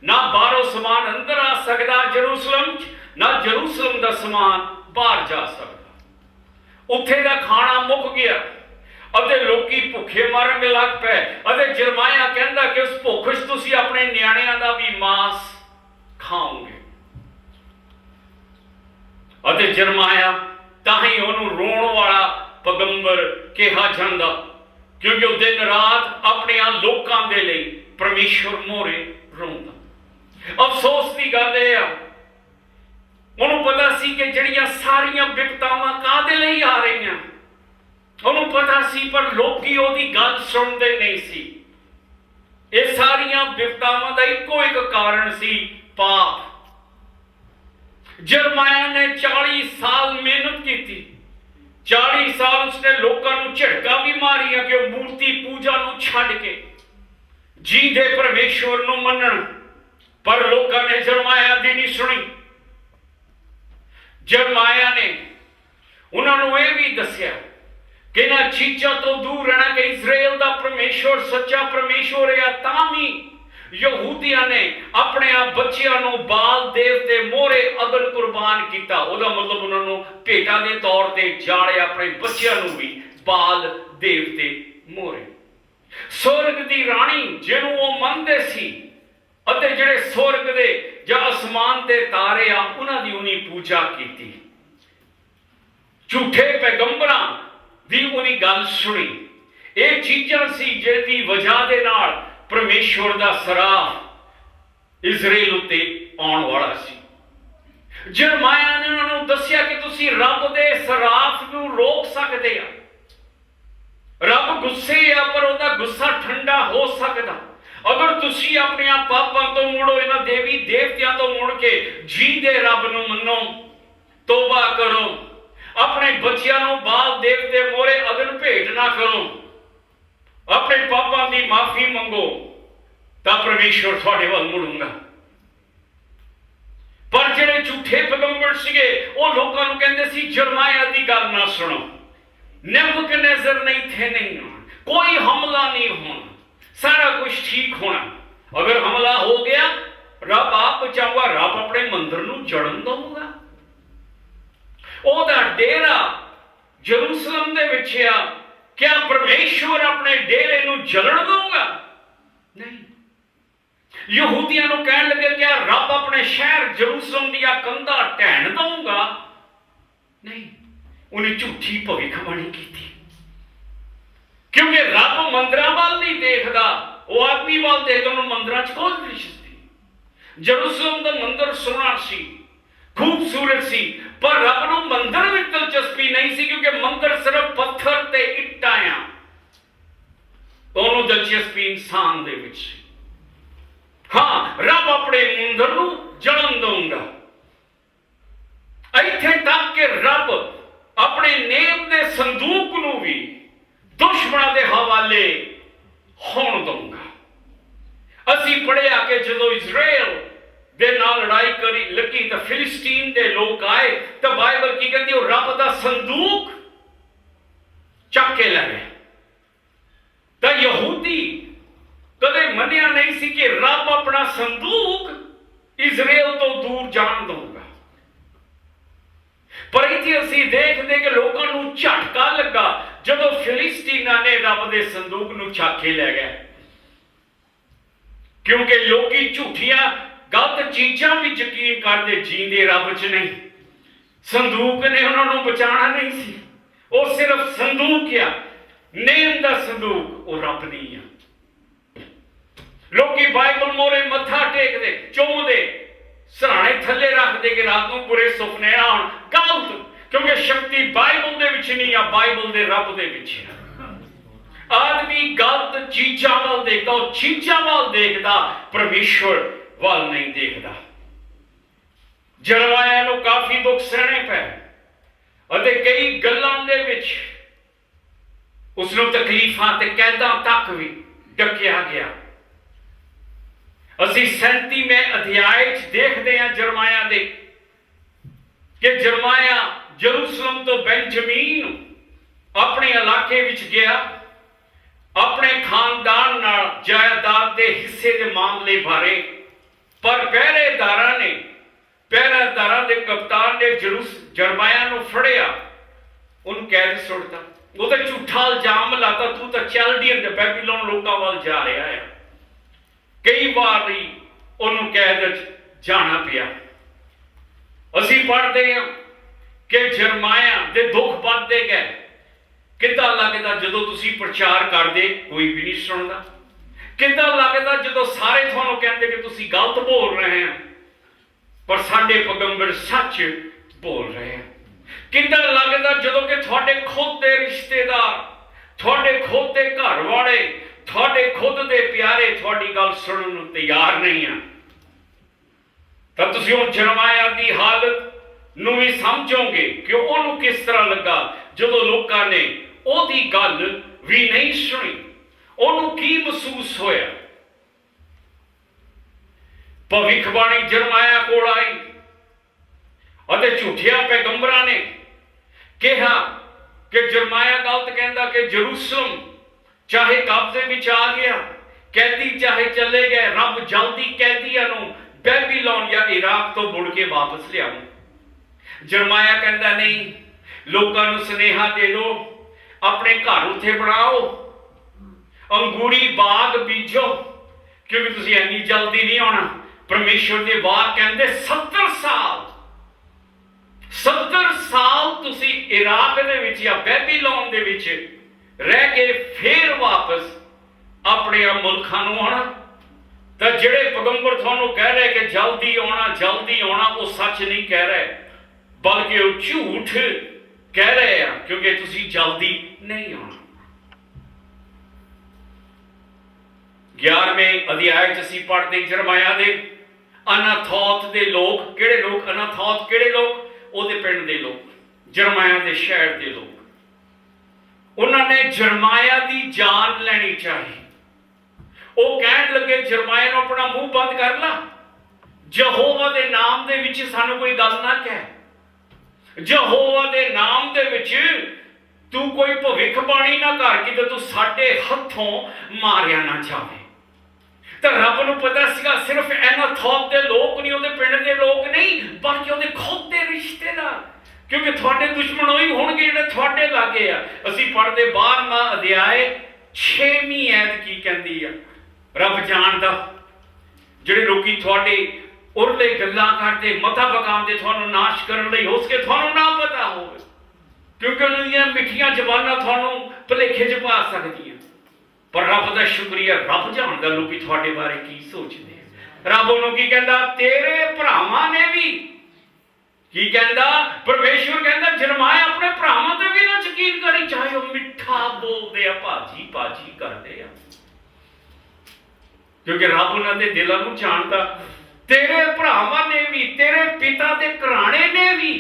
ਨਾ ਬਾਹਰੋਂ ਸਮਾਨ ਅੰਦਰ ਆ ਸਕਦਾ ਜਰੂਸਲਮ 'ਚ, ਨਾ ਜਰੂਸਲਮ ਦਾ ਸਮਾਨ ਬਾਹਰ ਜਾ ਸਕਦਾ। ਉੱਥੇ ਦਾ ਖਾਣਾ ਮੁੱਕ ਗਿਆ ਅਤੇ ਲੋਕੀ ਭੁੱਖੇ ਮਰਨ ਲੱਗ ਪਏ। ਅਤੇ ਜਰਮਾਇਆ ਕਹਿੰਦਾ ਕਿ ਉਸ ਭੁੱਖ 'ਚ ਤੁਸੀਂ ਆਪਣੇ ਨਿਆਣਿਆਂ ਦਾ ਵੀ ਮਾਂਸ ਖਾਓਗੇ। ਅਤੇ ਜਰਮਾਇਆ ਤਾਂ ਹੀ ਉਹਨੂੰ ਰੋਣ ਵਾਲਾ ਪੈਗੰਬਰ ਕਿਹਾ ਜਾਂਦਾ, ਕਿਉਂਕਿ ਉਹ ਦਿਨ ਰਾਤ ਆਪਣੇ ਲੋਕਾਂ ਦੇ ਲਈ ਪਰਮੇਸ਼ਵਰ ਮੋਰੇ ਰੋਂਦਾ। ਅਫਸੋਸ ਦੀ ਗੱਲ ਇਹ ਆ, ਉਹਨੂੰ ਪਤਾ ਸੀ ਕਿ ਜਿਹੜੀਆਂ ਸਾਰੀਆਂ ਵਿਪਤਾਵਾਂ ਕਾਹਦੇ ਲਈ ਆ ਰਹੀਆਂ, ਉਹਨੂੰ ਪਤਾ ਸੀ, ਪਰ ਲੋਕੀ ਉਹਦੀ ਗੱਲ ਸੁਣਦੇ ਨਹੀਂ ਸੀ। ਇਹ ਸਾਰੀਆਂ ਵਿਪਤਾਵਾਂ ਦਾ ਇੱਕੋ ਇੱਕ ਕਾਰਨ ਸੀ, ਪਾਪ। ਜਰਮਾਇਆ ਨੇ 40 ਸਾਲ ਮਿਹਨਤ ਕੀਤੀ। 40 ਸਾਲ ਉਸਨੇ ਲੋਕਾਂ ਨੂੰ ਝਟਕਾ ਵੀ ਮਾਰੀਆਂ ਕਿ ਉਹ ਮੂਰਤੀ ਪੂਜਾ ਨੂੰ ਛੱਡ ਕੇ ਜੀਂਦੇ ਪਰਮੇਸ਼ਵਰ ਨੂੰ ਮੰਨਣ, ਪਰ ਲੋਕਾਂ ਨੇ ਜਰਮਾਇਆ ਦੀ ਨਹੀਂ ਸੁਣੀ। ਜਰਮਾਇਆ ਨੇ ਉਹਨਾਂ ਨੂੰ ਇਹ ਵੀ ਦੱਸਿਆ ਕਿ ਇਹਨਾਂ ਚੀਜ਼ਾਂ ਤੋਂ ਦੂਰ ਰਹਿਣਾ, ਕਿ ਇਜ਼ਰਾਈਲ ਦਾ ਪਰਮੇਸ਼ਵਰ ਸੱਚਾ ਪਰਮੇਸ਼ਵਰ ਹੈ। ਤਾਂ ਵੀ ਯਹੂਦੀਆਂ ਨੇ ਆਪਣੇ ਬੱਚਿਆਂ ਨੂੰ ਬਾਲ ਦੇਵਤੇ ਮੋਹਰੇ ਅਗਨ ਕੁਰਬਾਨ ਕੀਤਾ। ਉਹਦਾ ਮਤਲਬ ਉਹਨਾਂ ਨੂੰ ਭੇਟਾਂ ਦੇ ਤੌਰ ਤੇ ਜਾਲਿਆ, ਆਪਣੇ ਬੱਚਿਆਂ ਨੂੰ ਵੀ ਬਾਲ ਦੇਵਤੇ ਮੋਹਰੇ। ਸਵਰਗ ਦੀ ਰਾਣੀ ਜਿਹਨੂੰ ਉਹ ਮੰਨਦੇ ਸੀ, ਅਤੇ ਜਿਹੜੇ ਸਵਰਗ ਦੇ ਜਾਂ ਅਸਮਾਨ ਤੇ ਤਾਰੇ ਆ, ਉਹਨਾਂ ਦੀ ਉਹਨੇ ਪੂਜਾ ਕੀਤੀ। ਝੂਠੇ ਪੈਗੰਬਰਾਂ ਦੀ ਉਹਨੇ ਗੱਲ ਸੁਣੀ। ਇਹ ਚੀਜ਼ਾਂ ਸੀ ਜਿਹਦੀ ਵਜ੍ਹਾ ਦੇ ਨਾਲ ਪਰਮੇਸ਼ਵਰ ਦਾ ਸਰਾਪ ਇਜ਼ਰਾਈਲ ਉੱਤੇ ਆਉਣ ਵਾਲਾ ਸੀ। ਜਰਮਾਇਆ ਨੇ ਉਹਨਾਂ ਨੂੰ ਦੱਸਿਆ ਕਿ ਤੁਸੀਂ ਰੱਬ ਦੇ ਸਰਾਪ ਨੂੰ ਰੋਕ ਸਕਦੇ ਆ। ਰੱਬ ਗੁੱਸੇ ਆ, ਪਰ ਉਹਦਾ ਗੁੱਸਾ ਠੰਡਾ ਹੋ ਸਕਦਾ ਅਗਰ ਤੁਸੀਂ ਆਪਣੇ ਪਾਪਾਂ ਤੋਂ ਮੁੜੋ, ਇਹਨਾਂ ਦੇਵੀ ਦੇਵਤਿਆਂ ਤੋਂ ਮੁੜ ਕੇ ਜੀਂਦੇ ਰੱਬ ਨੂੰ ਮੰਨੋ, ਤੋਬਾ ਕਰੋ, ਆਪਣੇ ਬੱਚਿਆਂ ਨੂੰ ਬਾਲ ਦੇਵਤੇ ਮੋਹਰੇ ਅਗਨ ਭੇਟ ਨਾ ਕਰੋ, ਆਪਣੇ ਪਾਪਾਂ ਦੀ ਮਾਫੀ ਮੰਗੋ, ਤਾਂ ਪਰਮੇਸ਼ਵਰ ਤੁਹਾਡੇ ਵੱਲ ਮੁੜੂਗਾ। ਪਰ ਜਿਹੜੇ ਝੂਠੇ ਪੈਗੰਬਰ ਸੀਗੇ, ਉਹ ਲੋਕਾਂ ਨੂੰ ਕਹਿੰਦੇ ਸੀ ਜਰਮਾਇਆ ਦੀ ਗੱਲ ਨਾ ਸੁਣੋ, ਨਬੂਕਦਨੇਜ਼ਰ ਨਹੀਂ ਥੇ ਨਹੀਂ ਹੋਣਾ, ਕੋਈ ਹਮਲਾ ਨਹੀਂ ਹੋਣਾ, ਸਾਰਾ ਕੁਝ ਠੀਕ ਹੋਣਾ। ਅਗਰ ਹਮਲਾ ਹੋ ਗਿਆ, ਰੱਬ ਆਪ ਬਚਾਊਗਾ, ਰੱਬ ਆਪਣੇ ਮੰਦਰ ਨੂੰ ਜੜਨ ਦਊਗਾ। ਉਹਦਾ ਡੇਰਾ ਜਰੂਸਲਮ ਦੇ ਵਿੱਚ ਆ, ਕਿਆ ਪਰਮੇਸ਼ਵਰ ਆਪਣੇ ਡੇਰੇ ਨੂੰ ਜਲਣ ਦਊਗਾ? ਨਹੀਂ। ਯਹੂਦੀਆਂ ਨੂੰ ਕਹਿਣ ਲੱਗੇ ਕਿ ਰੱਬ ਆਪਣੇ ਸ਼ਹਿਰ ਜਰੂਸਲਮ ਦੀਆਂ ਕੰਧਾਂ ਢਹਿਣ ਦਊਗਾ? ਨਹੀਂ। ਉਹਨੇ ਝੂਠੀ ਭਵਿੱਖਬਾਣੀ ਕੀਤੀ, ਕਿਉਂਕਿ ਰੱਬ ਮੰਦਰਾਂ ਵੱਲ ਨਹੀਂ ਦੇਖਦਾ, ਉਹ ਆਦਮੀ ਵੱਲ ਦੇਖਦਾ। ਉਹਨੂੰ ਮੰਦਰਾਂ 'ਚ ਕੋਈ ਦਿਲਚਸਪੀ ਨਹੀਂ। ਜਰੂਸਲਮ ਦਾ ਮੰਦਰ ਸੋਹਣਾ ਸੀ, ਖੂਬਸੂਰਤ ਸੀ, ਪਰ ਰੱਬ ਨੂੰ ਮੰਦਰ ਵਿੱਚ ਦਿਲਚਸਪੀ ਨਹੀਂ ਸੀ, ਕਿਉਂਕਿ ਮੰਦਰ ਸਿਰਫ ਪੱਥਰ ਤੇ ਇੱਟਾਂ ਆ। ਉਹਨੂੰ ਦਿਲਚਸਪੀ ਇਨਸਾਨ ਦੇ ਵਿੱਚ ਸੀ। ਹਾਂ, ਰੱਬ ਆਪਣੇ ਮੰਦਰ ਨੂੰ ਜਲਣ ਦਊਗਾ। ਇੱਥੇ ਤੱਕ ਕਿ ਰੱਬ ਆਪਣੇ ਨੇਮ ਦੇ ਸੰਦੂਕ ਨੂੰ ਵੀ ਦੁਸ਼ਮਣਾਂ ਦੇ ਹਵਾਲੇ ਹੋਣ ਦਊਗਾ। ਅਸੀਂ ਪੜ੍ਹਿਆ ਕਿ ਜਦੋਂ ਇਜ਼ਰਾਈਲ ਦੇ ਨਾਲ ਲੜਾਈ ਕਰੀ ਲੱਗੀ ਤਾਂ ਫਿਲਿਸਤੀਨ ਦੇ ਲੋਕ ਆਏ, ਤਾਂ ਬਾਈਬਲ ਕੀ ਕਹਿੰਦੀ, ਉਹ ਰੱਬ ਦਾ ਸੰਦੂਕ ਚੱਕ ਕੇ ਲੈ ਗਏ। ਤਾਂ ਯਹੂਦੀ ਕਦੇ ਮੰਨਿਆ ਨਹੀਂ ਸੀ ਕਿ ਰੱਬ ਆਪਣਾ ਸੰਦੂਕ ਇਜ਼ਰਾਈਲ ਤੋਂ ਦੂਰ ਜਾਣ ਦਊਗਾ। ਪਰ ਇੱਥੇ ਅਸੀਂ ਦੇਖਦੇ ਕਿ ਲੋਕਾਂ ਨੂੰ ਝਟਕਾ ਲੱਗਾ ਜਦੋਂ ਫਿਲਿਸਤੀਨਾਂ ਨੇ ਰੱਬ ਦੇ ਸੰਦੂਕ ਨੂੰ ਚੱਕ ਕੇ ਲੈ ਗਏ, ਕਿਉਂਕਿ ਲੋਕੀ ਝੂਠੀਆਂ ਗਲਤ ਚੀਜ਼ਾਂ ਵੀ ਯਕੀਨ ਕਰਦੇ, ਜੀਂਦੇ ਰੱਬ 'ਚ ਨਹੀਂ। ਸੰਦੂਕ ਨੇ ਉਹਨਾਂ ਨੂੰ ਬਚਾਉਣਾ ਨਹੀਂ ਸੀ, ਉਹ ਸਿਰਫ ਸੰਦੂਕ ਆ, ਨੇਮ ਦਾ ਸੰਦੂਕ, ਉਹ ਰੱਬ ਨਹੀਂ ਆ। ਲੋਕੀ ਬਾਈਬਲ ਮੋਰੇ ਮੱਥਾ ਟੇਕਦੇ, ਚੁੰਮਦੇ, ਸਰਾਣੇ ਥੱਲੇ ਰੱਖਦੇ ਕਿ ਰਾਤ ਨੂੰ ਬੁਰੇ ਸੁਪਨੇ ਆਉਣ। ਗਲਤ, ਕਿਉਂਕਿ ਸ਼ਕਤੀ ਬਾਈਬਲ ਦੇ ਵਿੱਚ ਨਹੀਂ ਆ, ਬਾਈਬਲ ਦੇ ਰੱਬ ਦੇ ਵਿੱਚ ਆ। ਆਦਮੀ ਗਲਤ ਚੀਜ਼ਾਂ ਵੱਲ ਦੇਖਦਾ, ਉਹ ਚੀਜ਼ਾਂ ਵੱਲ ਦੇਖਦਾ, ਪਰਮੇਸ਼ਵਰ ਵੱਲ ਨਹੀਂ ਦੇਖਦਾ। ਜਰਮਾਇਆ ਨੂੰ ਕਾਫੀ ਦੁੱਖ ਸਹਿਣੇ ਪਏ ਅਤੇ ਕਈ ਗੱਲਾਂ ਦੇ ਵਿੱਚ ਉਸ ਨੂੰ ਤਕਲੀਫਾਂ ਤੇ ਕੈਦਾਂ ਤੱਕ ਵੀ ਡੱਕਿਆ ਗਿਆ। ਅਸੀਂ 37ਵੇਂ ਅਧਿਆਇ 'ਚ ਦੇਖਦੇ ਹਾਂ ਜਰਮਾਇਆ ਦੇ ਕਿ ਜਰਮਾਇਆ ਯਰੂਸ਼ਲਮ ਤੋਂ ਬੈਂਜਮੀਨ ਆਪਣੇ ਇਲਾਕੇ ਵਿੱਚ ਗਿਆ, ਆਪਣੇ ਖਾਨਦਾਨ ਨਾਲ ਜਾਇਦਾਦ ਦੇ ਹਿੱਸੇ ਦੇ ਮਾਮਲੇ ਬਾਰੇ, ਪਰ ਪਹਿਰੇਦਾਰਾਂ ਦੇ ਕਪਤਾਨ ਨੇ ਜਰਮਾਇਆ ਨੂੰ ਫੜਿਆ, ਉਹਨੂੰ ਕੈਦ ਸੁੱਟਤਾ, ਉਹਦਾ ਝੂਠਾ ਇਲਜ਼ਾਮ ਲਾਤਾ, ਤੂੰ ਤਾਂ ਚੈਲਡੀਅਨ ਤੇ ਬੈਬੀਲੋਨ ਲੋਕਾਂ ਵੱਲ ਜਾ ਰਿਹਾ ਹੈ। ਕਈ ਵਾਰੀ ਉਹਨੂੰ ਕੈਦ 'ਚ ਜਾਣਾ ਪਿਆ। ਅਸੀਂ ਪੜ੍ਹਦੇ ਹਾਂ ਕਿ ਜਰਮਾਇਆ ਦੇ ਦੁੱਖ ਵੱਧਦੇ ਗਏ। ਕਿੱਦਾਂ ਲੱਗਦਾ ਜਦੋਂ ਤੁਸੀਂ ਪ੍ਰਚਾਰ ਕਰਦੇ ਕੋਈ ਵੀ ਨਹੀਂ ਸੁਣਦਾ? ਕਿੱਦਾਂ ਲੱਗਦਾ ਜਦੋਂ ਸਾਰੇ ਤੁਹਾਨੂੰ ਕਹਿੰਦੇ ਕਿ ਤੁਸੀਂ ਗਲਤ ਬੋਲ ਰਹੇ ਹੋ ਪਰ ਸਾਡੇ ਪੈਗੰਬਰ ਸੱਚ ਬੋਲ ਰਹੇ ਹਨ? ਕਿੱਦਾਂ ਲੱਗਦਾ ਜਦੋਂ ਕਿ ਤੁਹਾਡੇ ਖੁਦ ਦੇ ਰਿਸ਼ਤੇਦਾਰ, ਤੁਹਾਡੇ ਖੁਦ ਦੇ ਘਰ ਵਾਲੇ, ਤੁਹਾਡੇ ਖੁਦ ਦੇ ਪਿਆਰੇ ਤੁਹਾਡੀ ਗੱਲ ਸੁਣਨ ਨੂੰ ਤਿਆਰ ਨਹੀਂ ਆ? ਤਾਂ ਤੁਸੀਂ ਉਹ ਜਰਮਾਇਆ ਦੀ ਹਾਲਤ ਨੂੰ ਵੀ ਸਮਝੋਗੇ ਕਿ ਉਹਨੂੰ ਕਿਸ ਤਰ੍ਹਾਂ ਲੱਗਾ ਜਦੋਂ ਲੋਕਾਂ ਨੇ ਉਹਦੀ ਗੱਲ ਵੀ ਨਹੀਂ ਸੁਣੀ। ਉਹਨੂੰ ਕੀ ਮਹਿਸੂਸ ਹੋਇਆ? ਭਵਿੱਖਬਾਣੀ ਜਰਮਾਇਆ ਕੋਲ ਆਈ ਅਤੇ ਝੂਠਿਆਂ ਪੈਗੰਬਰਾਂ ਨੇ ਕਿਹਾ ਕਿ ਜਰਮਾਇਆ ਗਲਤ ਕਹਿੰਦਾ ਕਿ ਯਰੂਸ਼ਲਮ ਚਾਹੇ ਕਬਜ਼ੇ ਵਿੱਚ ਆ ਗਿਆ, ਕੈਦੀ ਚਾਹੇ ਚਲੇ ਗਏ, ਰੱਬ ਜਲਦੀ ਕੈਦੀਆਂ ਨੂੰ ਬੈਬੀਲੋਨ ਜਾਂ ਇਰਾਕ ਤੋਂ ਮੁੜ ਕੇ ਵਾਪਸ ਲਿਆਉ। ਜਰਮਾਇਆ ਕਹਿੰਦਾ ਨਹੀਂ, ਲੋਕਾਂ ਨੂੰ ਸੁਨੇਹਾ ਦੇ ਦਿਓ, ਆਪਣੇ ਘਰ ਉੱਥੇ ਬਣਾਓ, ਅੰਗੂਰੀ ਬਾਗ ਬੀਜੋ, ਕਿਉਂਕਿ ਤੁਸੀਂ ਇੰਨੀ ਜਲਦੀ ਨਹੀਂ ਆਉਣਾ। ਪਰਮੇਸ਼ਵਰ ਦੇ ਵਾਕ ਕਹਿੰਦੇ 70 ਸਾਲ ਤੁਸੀਂ ਇਰਾਕ ਦੇ ਵਿੱਚ ਜਾਂ ਬੈਬੀਲੋਨ ਦੇ ਵਿੱਚ ਰਹਿ ਕੇ ਫਿਰ ਵਾਪਸ ਆਪਣੇ ਮੁਲਕਾਂ ਨੂੰ ਆਉਣਾ। ਤਾਂ ਜਿਹੜੇ ਪੈਗੰਬਰ ਤੁਹਾਨੂੰ ਕਹਿ ਰਹੇ ਕਿ ਜਲਦੀ ਆਉਣਾ, ਉਹ ਸੱਚ ਨਹੀਂ ਕਹਿ ਰਹੇ, ਬਲਕਿ ਉਹ ਝੂਠ ਕਹਿ ਰਹੇ ਆ, ਕਿਉਂਕਿ ਤੁਸੀਂ ਜਲਦੀ ਨਹੀਂ ਆਉਣਾ। 11ਵੇਂ ਅਧਿਆਇ 'ਚ ਅਸੀਂ ਪੜ੍ਹਦੇ ਜਰਮਾਇਆ ਦੇ ਅਨਾਥੋਤ ਦੇ ਲੋਕ। ਕਿਹੜੇ ਲੋਕ? ਅਨਾਥੋਤ ਕਿਹੜੇ ਲੋਕ? ਉਹਦੇ ਪਿੰਡ ਦੇ ਲੋਕ, ਜਰਮਾਇਆ ਦੇ ਸ਼ਹਿਰ ਦੇ ਲੋਕ। ਉਹਨਾਂ ਨੇ ਜਰਮਾਇਆ ਦੀ ਜਾਨ ਲੈਣੀ ਚਾਹੀ। ਉਹ ਕਹਿਣ ਲੱਗੇ ਜਰਮਾਇਆ ਨੂੰ ਆਪਣਾ ਮੂੰਹ ਬੰਦ ਕਰ ਲਾ, ਯਹੋਵਾ ਦੇ ਨਾਮ ਦੇ ਵਿੱਚ ਸਾਨੂੰ ਕੋਈ ਗੱਲ ਨਾ ਕਹਿ, ਯਹੋਵਾ ਦੇ ਨਾਮ ਦੇ ਵਿੱਚ ਤੂੰ ਕੋਈ ਭਵਿੱਖਬਾਣੀ ਨਾ ਕਰ ਕਿ ਤੂੰ ਸਾਡੇ ਹੱਥੋਂ ਮਾਰਿਆ ਨਾ ਜਾਵੇ। ਤਾਂ ਰੱਬ ਨੂੰ ਪਤਾ ਸੀਗਾ ਸਿਰਫ ਐਨਾਥੋਤ ਦੇ ਲੋਕ ਨਹੀਂ, ਉਹਦੇ ਪਿੰਡ ਦੇ ਲੋਕ ਨਹੀਂ, ਬਲਕਿ ਉਹਦੇ ਖੁਦ ਦੇ ਰਿਸ਼ਤੇਦਾਰ, ਕਿਉਂਕਿ ਤੁਹਾਡੇ ਦੁਸ਼ਮਣ ਉਹੀ ਹੋਣਗੇ ਜਿਹੜੇ ਤੁਹਾਡੇ ਲਾਗੇ ਆ। ਅਸੀਂ ਪੜ੍ਹਦੇ 12ਵਾਂ ਅਧਿਆਇ 6ਵੀਂ ਐਤ ਕੀ ਕਹਿੰਦੀ ਆ। ਰੱਬ ਜਾਣਦਾ ਜਿਹੜੇ ਲੋਕੀ ਤੁਹਾਡੇ ਉਰਲੇ ਗੱਲਾਂ ਕਰਦੇ, ਮਤਾ ਪਕਾਉਂਦੇ ਤੁਹਾਨੂੰ ਨਾਸ਼ ਕਰਨ ਲਈ, ਹੋ ਸਕੇ ਤੁਹਾਨੂੰ ਨਾ ਪਤਾ ਹੋਵੇ, ਕਿਉਂਕਿ ਉਹਨਾਂ ਦੀਆਂ ਮਿੱਠੀਆਂ ਜ਼ਬਾਨਾਂ ਤੁਹਾਨੂੰ ਭੁਲੇਖੇ 'ਚ ਪਾ ਸਕਦੀਆਂ। ਪਰ ਰੱਬ ਦਾ ਸ਼ੁਕਰੀਆ, ਰੱਬ ਜਾਣਦਾ ਲੋਕੀ ਤੁਹਾਡੇ ਬਾਰੇ ਕੀ ਸੋਚਦੇ ਆ। ਰੱਬ ਉਹਨੂੰ ਕੀ ਕਹਿੰਦਾ? ਤੇਰੇ ਭਰਾਵਾਂ ਨੇ ਵੀ ਕੀ ਕਹਿੰਦਾ? ਪਰਮੇਸ਼ਵਰ ਕਹਿੰਦਾ ਜਰਮਾਇਆ ਆਪਣੇ ਭਰਾਵਾਂ ਤੇ ਵੀ ਨਾ ਯਕੀਨ ਕਰੀ, ਚਾਹੇ ਉਹ ਮਿੱਠਾ ਬੋਲਦੇ ਆ, ਭਾਜੀ ਕਰਦੇ ਆ, ਕਿਉਂਕਿ ਰੱਬ ਉਹਨਾਂ ਦੇ ਦਿਲਾਂ ਨੂੰ ਜਾਣਦਾ। ਤੇਰੇ ਭਰਾਵਾਂ ਨੇ ਵੀ, ਤੇਰੇ ਪਿਤਾ ਦੇ ਘਰਾਣੇ ਨੇ ਵੀ,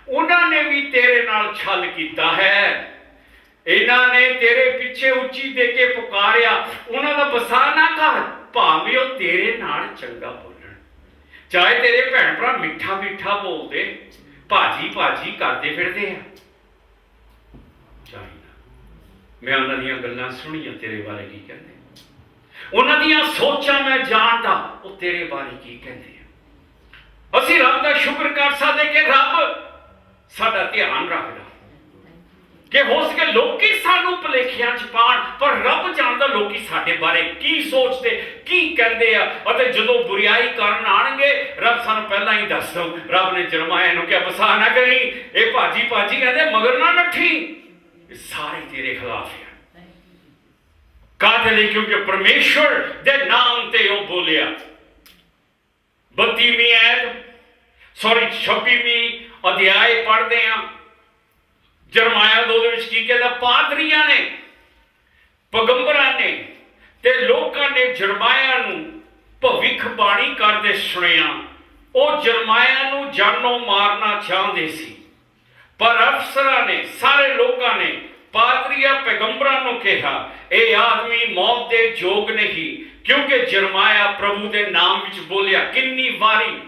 ਉਹਨਾਂ ਨੇ ਵੀ ਤੇਰੇ ਨਾਲ ਛਲ ਕੀਤਾ ਹੈ। ਇਹਨਾਂ ਨੇ ਤੇਰੇ ਪਿੱਛੇ ਉੱਚੀ ਦੇ ਕੇ ਪੁਕਾਰਿਆ, ਉਹਨਾਂ ਦਾ ਬਸਾ ਨਾ ਕਰ, ਭਾਵੇਂ ਉਹ ਤੇਰੇ ਨਾਲ ਚੰਗਾ ਬੋਲਣ। ਚਾਹੇ ਤੇਰੇ ਭੈਣ ਭਰਾ ਮਿੱਠਾ ਬੋਲਦੇ, ਭਾਜੀ ਕਰਦੇ ਫਿਰਦੇ ਆ, ਚਾਹੀਦਾ ਮੈਂ ਉਹਨਾਂ ਦੀਆਂ ਗੱਲਾਂ ਸੁਣੀਆਂ, ਤੇਰੇ ਬਾਰੇ ਕੀ ਕਹਿੰਦੇ, ਉਹਨਾਂ ਦੀਆਂ ਸੋਚਾਂ ਮੈਂ ਜਾਣਦਾ, ਉਹ ਤੇਰੇ ਬਾਰੇ ਕੀ ਕਹਿੰਦੇ ਆ। ਅਸੀਂ ਰੱਬ ਦਾ ਸ਼ੁਕਰ ਕਰ ਸਕਦੇ ਕਿ ਰੱਬ ਸਾਡਾ ਧਿਆਨ ਰੱਖਦਾ, ਕਿ ਹੋ ਸਕੇ ਲੋਕੀ ਸਾਨੂੰ ਭੁਲੇਖਿਆਂ 'ਚ ਪਾਣ, ਪਰ ਰੱਬ ਜਾਣਦਾ ਲੋਕੀ ਸਾਡੇ ਬਾਰੇ ਕੀ ਸੋਚਦੇ, ਕੀ ਕਹਿੰਦੇ ਆ। ਅਤੇ ਜਦੋਂ ਬੁਰੀਆਈ ਕਰਨ ਆਣਗੇ, ਰੱਬ ਸਾਨੂੰ ਪਹਿਲਾਂ ਹੀ ਦੱਸ ਦੋ। ਰੱਬ ਨੇ ਜਰਮਾਇਆ ਨੂੰ ਕਿਹਾ ਬਸਾ ਨਾ ਕਰੀ, ਇਹ ਭਾਜੀ ਕਹਿੰਦੇ ਮਗਰ ਨਾ ਨੱਠੀ, ਇਹ ਸਾਰੇ ਤੇਰੇ ਖਿਲਾਫ ਆ। ਕਾਹਦੇ ਲਈ? ਕਿਉਂਕਿ ਪਰਮੇਸ਼ਵਰ ਦੇ ਨਾਮ ਤੇ ਉਹ ਬੋਲਿਆ। 26ਵੀਂ ਅਧਿਆਇ ਪੜ੍ਹਦੇ ਹਾਂ। ਜਰਮਾਇਆ 2 ਦੇ ਵਿੱਚ ਕੀ ਕਹਿੰਦਾ? ਪਾਦਰੀਆਂ ਨੇ, ਪੈਗੰਬਰਾਂ ਨੇ ਤੇ ਲੋਕਾਂ ਨੇ ਜਰਮਾਇਆ ਨੂੰ ਭਵਿੱਖਬਾਣੀ ਕਰਦੇ ਸੁਣਿਆ। ਉਹ ਜਰਮਾਇਆ ਨੂੰ ਜਾਨੋਂ ਮਾਰਨਾ ਚਾਹੁੰਦੇ ਸੀ, ਪਰ ਅਫਸਰਾਂ ਨੇ, ਸਾਰੇ ਲੋਕਾਂ ਨੇ ਪਾਦਰੀਆਂ ਪੈਗੰਬਰਾਂ ਨੂੰ ਕਿਹਾ, ਇਹ ਆਦਮੀ ਮੌਤ ਦੇ ਯੋਗ ਨਹੀਂ, ਕਿਉਂਕਿ ਜਰਮਾਇਆ ਪ੍ਰਭੂ ਦੇ ਨਾਮ ਵਿੱਚ ਬੋਲਿਆ। ਕਿੰਨੀ ਵਾਰੀ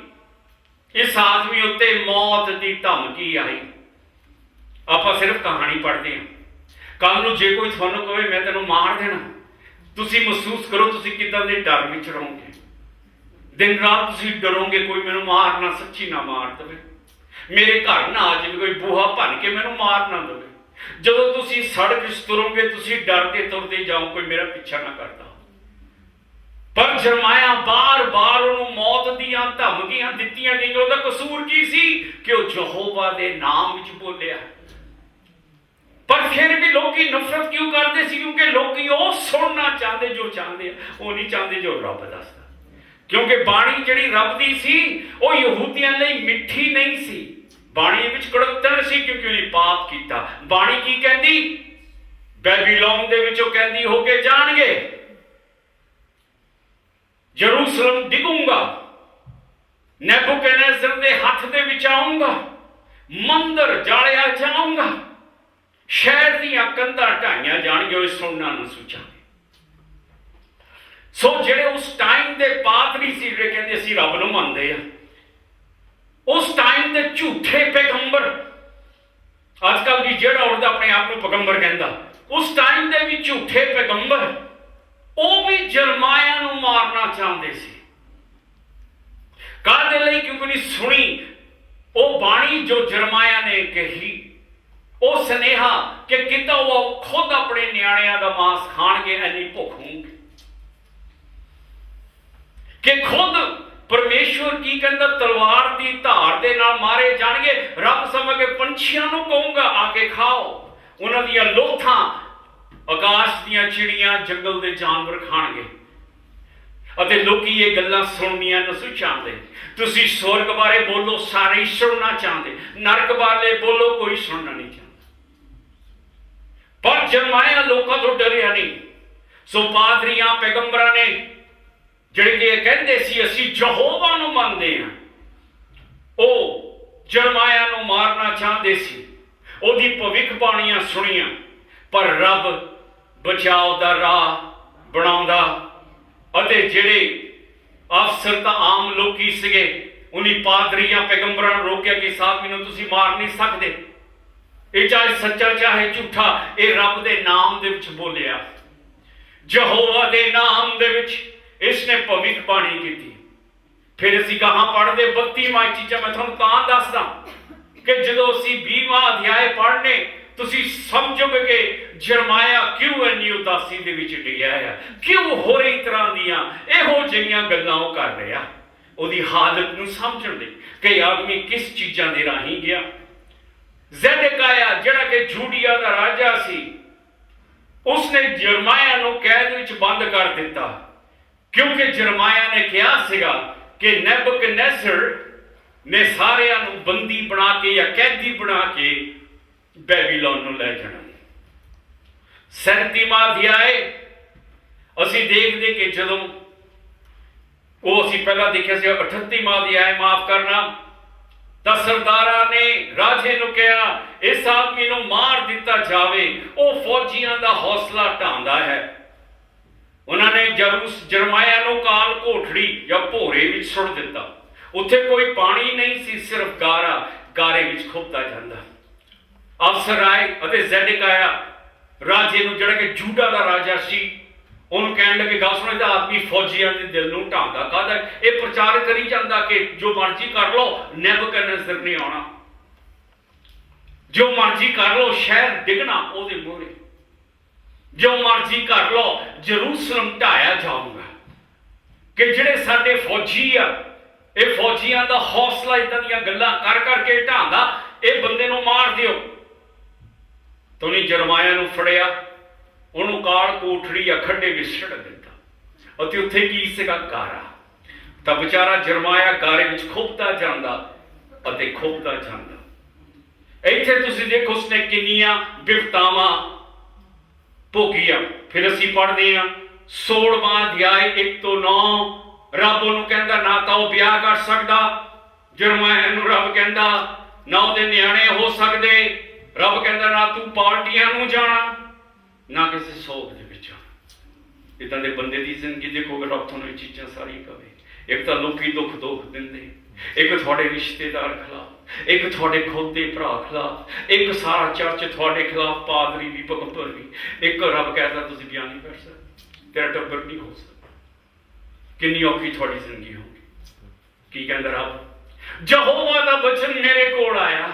ਇਸ ਆਦਮੀ ਉੱਤੇ ਮੌਤ ਦੀ ਧਮਕੀ ਆਈ। ਆਪਾਂ ਸਿਰਫ ਕਹਾਣੀ ਪੜ੍ਹਦੇ ਹਾਂ। ਕੱਲ ਨੂੰ ਜੇ ਕੋਈ ਤੁਹਾਨੂੰ ਕਹੇ ਮੈਂ ਤੈਨੂੰ ਮਾਰ ਦੇਣਾ, ਤੁਸੀਂ ਮਹਿਸੂਸ ਕਰੋ ਤੁਸੀਂ ਕਿੱਦਾਂ ਦੇ ਡਰ ਵਿੱਚ ਰਹੋਗੇ। ਦਿਨ ਰਾਤ ਤੁਸੀਂ ਡਰੋਗੇ ਕੋਈ ਮੈਨੂੰ ਮਾਰ ਨਾ, ਸੱਚੀ ਨਾ ਮਾਰ ਦੇਵੇ, ਮੇਰੇ ਘਰ ਨਾ ਆ ਜਾਵੇ ਕੋਈ ਬੂਹਾ ਭੰਨ ਕੇ ਮੈਨੂੰ ਮਾਰ ਨਾ ਦੇਵੇ। ਜਦੋਂ ਤੁਸੀਂ ਸੜਕ 'ਚ ਤੁਰੋਗੇ ਤੁਸੀਂ ਡਰ ਕੇ ਤੁਰਦੇ ਜਾਓ ਕੋਈ ਮੇਰਾ ਪਿੱਛਾ ਨਾ ਕਰਦਾ। ਪਰ ਜਰਮਾਇਆ ਬਾਰ-ਬਾਰ ਉਹਨੂੰ ਮੌਤ ਦੀਆਂ ਧਮਕੀਆਂ ਦਿੱਤੀਆਂ ਗਈਆਂ। ਉਹਦਾ ਕਸੂਰ ਕੀ ਸੀ ਕਿ ਉਹ ਯਹੋਵਾ ਦੇ ਨਾਮ ਵਿੱਚ ਬੋਲਿਆ। ਪਰ ਫਿਰ ਵੀ ਲੋਕੀ ਨਫ਼ਰਤ ਕਿਉਂ ਕਰਦੇ ਸੀ? ਕਿਉਂਕਿ ਲੋਕੀ ਉਹ ਸੁਣਨਾ ਚਾਹੁੰਦੇ ਜੋ ਚਾਹੁੰਦੇ ਆ, ਉਹ ਨਹੀਂ ਚਾਹੁੰਦੇ ਜੋ ਰੱਬ ਦੱਸਦਾ। ਕਿਉਂਕਿ ਬਾਣੀ ਜਿਹੜੀ ਰੱਬ ਦੀ ਸੀ ਉਹ ਯਹੂਦੀਆਂ ਲਈ ਮਿੱਠੀ ਨਹੀਂ ਸੀ, ਬਾਣੀ ਵਿੱਚ ਕੜਕਤਣ ਸੀ, ਕਿਉਂਕਿ ਉਹਨੇ ਪਾਪ ਕੀਤਾ। ਬਾਣੀ ਕੀ ਕਹਿੰਦੀ? ਬੈਬੀਲੋਨ ਦੇ ਵਿੱਚੋਂ ਕਹਿੰਦੀ ਹੋ ਕੇ ਜਾਣਗੇ, ਯਰੂਸ਼ਲਮ ਡਿੱਗੂਗਾ, ਨੈਬੂਕਦਨੇਜ਼ਰ ਦੇ ਹੱਥ ਦੇ ਵਿੱਚ ਆਊਂਗਾ, ਮੰਦਰ ਜਾਲਿਆ ਜਾਊਂਗਾ, ਸ਼ਹਿਰ ਦੀਆਂ ਕੰਧਾਂ ਢਾਈਆਂ ਜਾਣਗੀਆਂ। ਉਹ ਸੁਣਨਾ ਨਾ ਸੋਚਾਂਗੇ। ਸੋ ਜਿਹੜੇ ਉਸ ਟਾਈਮ ਦੇ ਪਾਦਰੀ ਸੀ ਜਿਹੜੇ ਕਹਿੰਦੇ ਅਸੀਂ ਰੱਬ ਨੂੰ ਮੰਨਦੇ ਆ, ਉਸ ਟਾਈਮ ਦੇ ਝੂਠੇ ਪੈਗੰਬਰ, ਅੱਜ ਕੱਲ੍ਹ ਵੀ ਜਿਹੜਾ ਉੜਦਾ ਆਪਣੇ ਆਪ ਨੂੰ ਪੈਗੰਬਰ ਕਹਿੰਦਾ, ਉਸ ਟਾਈਮ ਦੇ ਵੀ ਝੂਠੇ ਪੈਗੰਬਰ ਉਹ ਵੀ ਜਰਮਾਇਆ ਨੂੰ ਮਾਰਨਾ ਚਾਹੁੰਦੇ ਸੀ। ਕਾਹਦੇ ਲਈ? ਕਿਉਂਕਿ ਨਹੀਂ ਸੁਣੀ ਉਹ ਬਾਣੀ ਜੋ ਜਰਮਾਇਆ ਨੇ ਕਹੀ, ਉਹ ਸੁਨੇਹਾ ਕਿ ਕਿੱਦਾਂ ਉਹ ਖੁਦ ਆਪਣੇ ਨਿਆਣਿਆਂ ਦਾ ਮਾंस ਖਾਣਗੇ, ਇੰਨੀ ਭੁੱਖ ਹੋਊਗੀ ਕਿ ਖੁਦ ਪਰਮੇਸ਼ਵਰ ਕੀ ਕਹਿੰਦਾ, ਤਲਵਾਰ ਦੀ ਧਾਰ ਦੇ ਨਾਲ ਮਾਰੇ ਜਾਣਗੇ। ਰੱਬ ਸਮਝ ਕੇ ਪੰਛੀਆਂ ਨੂੰ ਕਹੂੰਗਾ ਆ ਕੇ ਖਾਓ, ਉਹਨਾਂ ਦੀਆਂ ਲੋਥਾਂ ਆਕਾਸ਼ ਦੀਆਂ ਚਿੜੀਆਂ, ਜੰਗਲ ਦੇ ਜਾਨਵਰ ਖਾਣਗੇ। ਅਤੇ ਲੋਕੀ ਇਹ ਗੱਲਾਂ ਸੁਣਨੀਆਂ ਨਹੀਂ ਚਾਹੁੰਦੇ। ਤੁਸੀਂ ਸਵਰਗ ਬਾਰੇ ਬੋਲੋ, ਸਾਰੇ ਹੀ ਸੁਣਨਾ ਚਾਹੁੰਦੇ, ਨਰਕ ਬਾਰੇ ਬੋਲੋ, ਕੋਈ ਸੁਣਨਾ ਨਹੀਂ ਚਾਹੁੰਦਾ। ਪਰ ਜਰਮਾਇਆ ਲੋਕਾਂ ਤੋਂ ਡਰਿਆ ਨਹੀਂ। ਸੋ ਪਾਦਰੀਆਂ ਪੈਗੰਬਰਾਂ ਨੇ ਜਿਹੜੇ ਕਿ ਕਹਿੰਦੇ ਸੀ ਅਸੀਂ ਯਹੋਵਾ ਨੂੰ ਮੰਨਦੇ ਹਾਂ, ਉਹ ਜਰਮਾਇਆ ਨੂੰ ਮਾਰਨਾ ਚਾਹੁੰਦੇ ਸੀ। ਉਹਦੀ ਭਵਿੱਖਬਾਣੀਆਂ ਸੁਣੀਆਂ, ਪਰ ਰੱਬ ਬਚਾਓ ਦਾ ਰਾਹ ਬਣਾਉਂਦਾ। ਅਤੇ ਜਿਹੜੇ ਅਫਸਰ ਤਾਂ ਆਮ ਲੋਕੀ ਸੀਗੇ, ਉਹਨੀ ਪਾਦਰੀਆਂ ਪੈਗੰਬਰਾਂ ਨੂੰ ਰੋਕਿਆ ਕਿ ਸਾਹਿਬ ਮੈਨੂੰ ਤੁਸੀਂ ਮਾਰ ਨਹੀਂ ਸਕਦੇ, ਇਹ ਚਾਹੇ ਸੱਚਾ ਚਾਹੇ ਝੂਠਾ, ਇਹ ਰੱਬ ਦੇ ਨਾਮ ਦੇ ਵਿੱਚ ਬੋਲਿਆ, ਯਹੋਵਾ ਦੇ ਨਾਮ ਦੇ ਵਿੱਚ ਇਸਨੇ ਭਵਿੱਖਬਾਣੀ ਕੀਤੀ। ਫਿਰ ਅਸੀਂ ਕਹਾਂ ਪੜ੍ਹਦੇ 32ਵਾਂ ਚੀਜ਼ਾਂ ਮੈਂ ਤੁਹਾਨੂੰ ਤਾਂ ਦੱਸਦਾ ਕਿ ਜਦੋਂ ਅਸੀਂ 20ਵਾਂ ਅਧਿਆਇ ਪੜ੍ਹਨੇ ਤੁਸੀਂ ਸਮਝੋਗੇ ਕਿ ਜਰਮਾਇਆ ਕਿਉਂ ਇੰਨੀ ਉਦਾਸੀ ਦੇ ਵਿੱਚ ਡਿੱਗਿਆ ਆ, ਕਿਉਂ ਹੋਰ ਹੀ ਤਰ੍ਹਾਂ ਦੀਆਂ ਇਹੋ ਜਿਹੀਆਂ ਗੱਲਾਂ ਉਹ ਕਰ ਰਿਹਾ। ਉਹਦੀ ਹਾਲਤ ਨੂੰ ਸਮਝਣ ਲਈ ਕਿ ਆਦਮੀ ਕਿਸ ਚੀਜ਼ਾਂ ਦੇ ਰਾਹੀਂ ਗਿਆ। ਜ਼ੈਦਕਿਯਾਹ ਜਿਹੜਾ ਕਿ ਯਹੂਦੀਆ ਦਾ ਰਾਜਾ ਸੀ, ਉਸਨੇ ਜਰਮਾਇਆ ਨੂੰ ਕੈਦ ਵਿੱਚ ਬੰਦ ਕਰ ਦਿੱਤਾ, ਕਿਉਂਕਿ ਜਰਮਾਇਆ ਨੇ ਕਿਹਾ ਸੀਗਾ ਕਿ ਨੈਬੂਕਦਨੇਜ਼ਰ ਨੇ ਸਾਰਿਆਂ ਨੂੰ ਬੰਦੀ ਬਣਾ ਕੇ ਜਾਂ ਕੈਦੀ ਬਣਾ ਕੇ ਬੈਬੀਲੋਨ ਨੂੰ ਲੈ ਜਾਣਾ। 37ਵਾਂ ਅਧਿਆਇ ਅਸੀਂ ਦੇਖਦੇ ਕਿ ਜਦੋਂ ਉਹ ਅਸੀਂ ਪਹਿਲਾਂ ਦੇਖਿਆ ਸੀ 38ਵਾਂ ਅਧਿਆਇ ਮਾਫ ਕਰਨਾ, ਤਾਂ ਸਰਦਾਰਾਂ ਨੇ ਰਾਜੇ ਨੂੰ ਕਿਹਾ ਇਸ ਆਦਮੀ ਨੂੰ ਮਾਰ ਦਿੱਤਾ ਜਾਵੇ, ਉਹ ਫੌਜੀਆਂ ਦਾ ਹੌਸਲਾ ਢਾਉਂਦਾ ਹੈ। ਉਹਨਾਂ ਨੇ ਜਰਮਾਇਆ ਨੂੰ ਕਾਲ ਕੋਠੜੀ ਜਾਂ ਭੋਰੇ ਵਿੱਚ ਸੁੱਟ ਦਿੱਤਾ। ਉੱਥੇ ਕੋਈ ਪਾਣੀ ਨਹੀਂ ਸੀ, ਸਿਰਫ ਗਾਰਾ, ਗਾਰੇ ਵਿੱਚ ਖੁੱਬਦਾ ਜਾਂਦਾ। ਅਫਸਰ ਆਏ ਅਤੇ ਜ਼ੈਦਕਿਯਾਹ ਰਾਜੇ ਨੂੰ, ਜਿਹੜਾ ਕਿ ਯਹੂਦਾ ਦਾ ਰਾਜਾ ਸੀ, ਉਹਨੂੰ ਕਹਿਣ ਲੱਗੇ ਗੱਲ ਸੁਣੋ, ਇਹਦਾ ਆਦਮੀ ਫੌਜੀਆਂ ਦੇ ਦਿਲ ਨੂੰ ਢਾਉਂਦਾ ਕਾਹਦਾ, ਇਹ ਪ੍ਰਚਾਰ ਕਰੀ ਜਾਂਦਾ ਕਿ ਜੋ ਮਰਜ਼ੀ ਕਰ ਲਓ, ਨੈਬੂਕਦਨੇਜ਼ਰ ਨਹੀਂ ਆਉਣਾ, ਜੋ ਮਰਜ਼ੀ ਕਰ ਲਓ, ਸ਼ਹਿਰ ਡਿੱਗਣਾ ਉਹਦੇ ਮੂਹਰੇ, ਜੋ ਮਰਜ਼ੀ ਕਰ ਲਓ, ਯਰੂਸ਼ਲਮ ਢਾਇਆ ਜਾਊਗਾ। ਕਿ ਜਿਹੜੇ ਸਾਡੇ ਫੌਜੀ ਆ, ਇਹ ਫੌਜੀਆਂ ਦਾ ਹੌਸਲਾ ਇਦਾਂ ਦੀਆਂ ਗੱਲਾਂ ਕਰ ਕਰਕੇ ਢਾਉਂਦਾ, ਇਹ ਬੰਦੇ ਨੂੰ ਮਾਰ ਦਿਓ। ਤੁਸੀਂ ਜਰਮਾਇਆ ਨੂੰ ਫੜਿਆ, ਉਹਨੂੰ ਕਾਲ ਕੋਠੜੀ ਜਾਂ ਖੱਡੇ ਵਿੱਚ ਛੱਡ ਦਿੱਤਾ ਅਤੇ ਉੱਥੇ ਕੀ ਸੀਗਾ? ਗਾਰਾ। ਤਾਂ ਵਿਚਾਰਾ ਜਰਮਾਇਆ ਗਾਰੇ ਵਿੱਚ ਖੁੱਬਦਾ ਜਾਂਦਾ ਅਤੇ ਖੁੱਬਦਾ ਜਾਂਦਾ। ਇੱਥੇ ਤੁਸੀਂ ਦੇਖੋ ਉਸਨੇ ਕਿੰਨੀਆਂ ਬਿਪਤਾਵਾਂ ਭੋਗੀਆਂ। ਫਿਰ ਅਸੀਂ ਪੜ੍ਹਦੇ ਹਾਂ 16ਵਾਂ ਅਧਿਆਇ 1 ਤੋਂ 9 रब ਉਹਨੂੰ ਕਹਿੰਦਾ ਨਾ ਤਾਂ ਉਹ ਵਿਆਹ ਕਰ ਸਕਦਾ, ਜਰਮਾਇਆ ਨੂੰ ਰੱਬ ਕਹਿੰਦਾ ਨਾ ਉਹਦੇ ਨਿਆਣੇ ਹੋ ਸਕਦੇ, ਰੱਬ ਕਹਿੰਦਾ ਨਾ ਤੂੰ ਪਾਰਟੀਆਂ ਨੂੰ ਜਾਣਾ, ਨਾ ਕਿਸੇ ਸੋਗ ਦੇ ਵਿੱਚ ਆਉਣਾ। ਇਦਾਂ ਦੇ ਬੰਦੇ ਦੀ ਜ਼ਿੰਦਗੀ ਦੇਖੋਗੇ ਰੱਬ ਤੁਹਾਨੂੰ ਇਹ ਚੀਜ਼ਾਂ ਸਾਰੀ ਕਵੇ। ਇੱਕ ਤਾਂ ਲੋਕੀ ਦੁੱਖ ਦਿੰਦੇ, ਇੱਕ ਤੁਹਾਡੇ ਰਿਸ਼ਤੇਦਾਰ ਖਿਲਾਫ, ਇੱਕ ਤੁਹਾਡੇ ਖੁਦ ਦੇ ਭਰਾ ਖਿਲਾਫ, ਇੱਕ ਸਾਰਾ ਚਰਚ ਤੁਹਾਡੇ ਖਿਲਾਫ, ਪਾਦਰੀ ਵੀ ਭਗਤ ਵੀ। ਇੱਕ ਰੱਬ ਕਹਿੰਦਾ ਤੁਸੀਂ ਬਿਆਨ ਨਹੀਂ ਕਰ ਸਕਦੇ, ਤੇਰਾ ਟੱਬਰ ਨਹੀਂ ਹੋ ਸਕਦਾ। ਕਿੰਨੀ ਔਖੀ ਤੁਹਾਡੀ ਜ਼ਿੰਦਗੀ ਹੋਊਗੀ। ਕੀ ਕਹਿੰਦਾ ਰੱਬ? ਯਹੋਵਾ ਦਾ ਬਚਨ ਮੇਰੇ ਕੋਲ ਆਇਆ,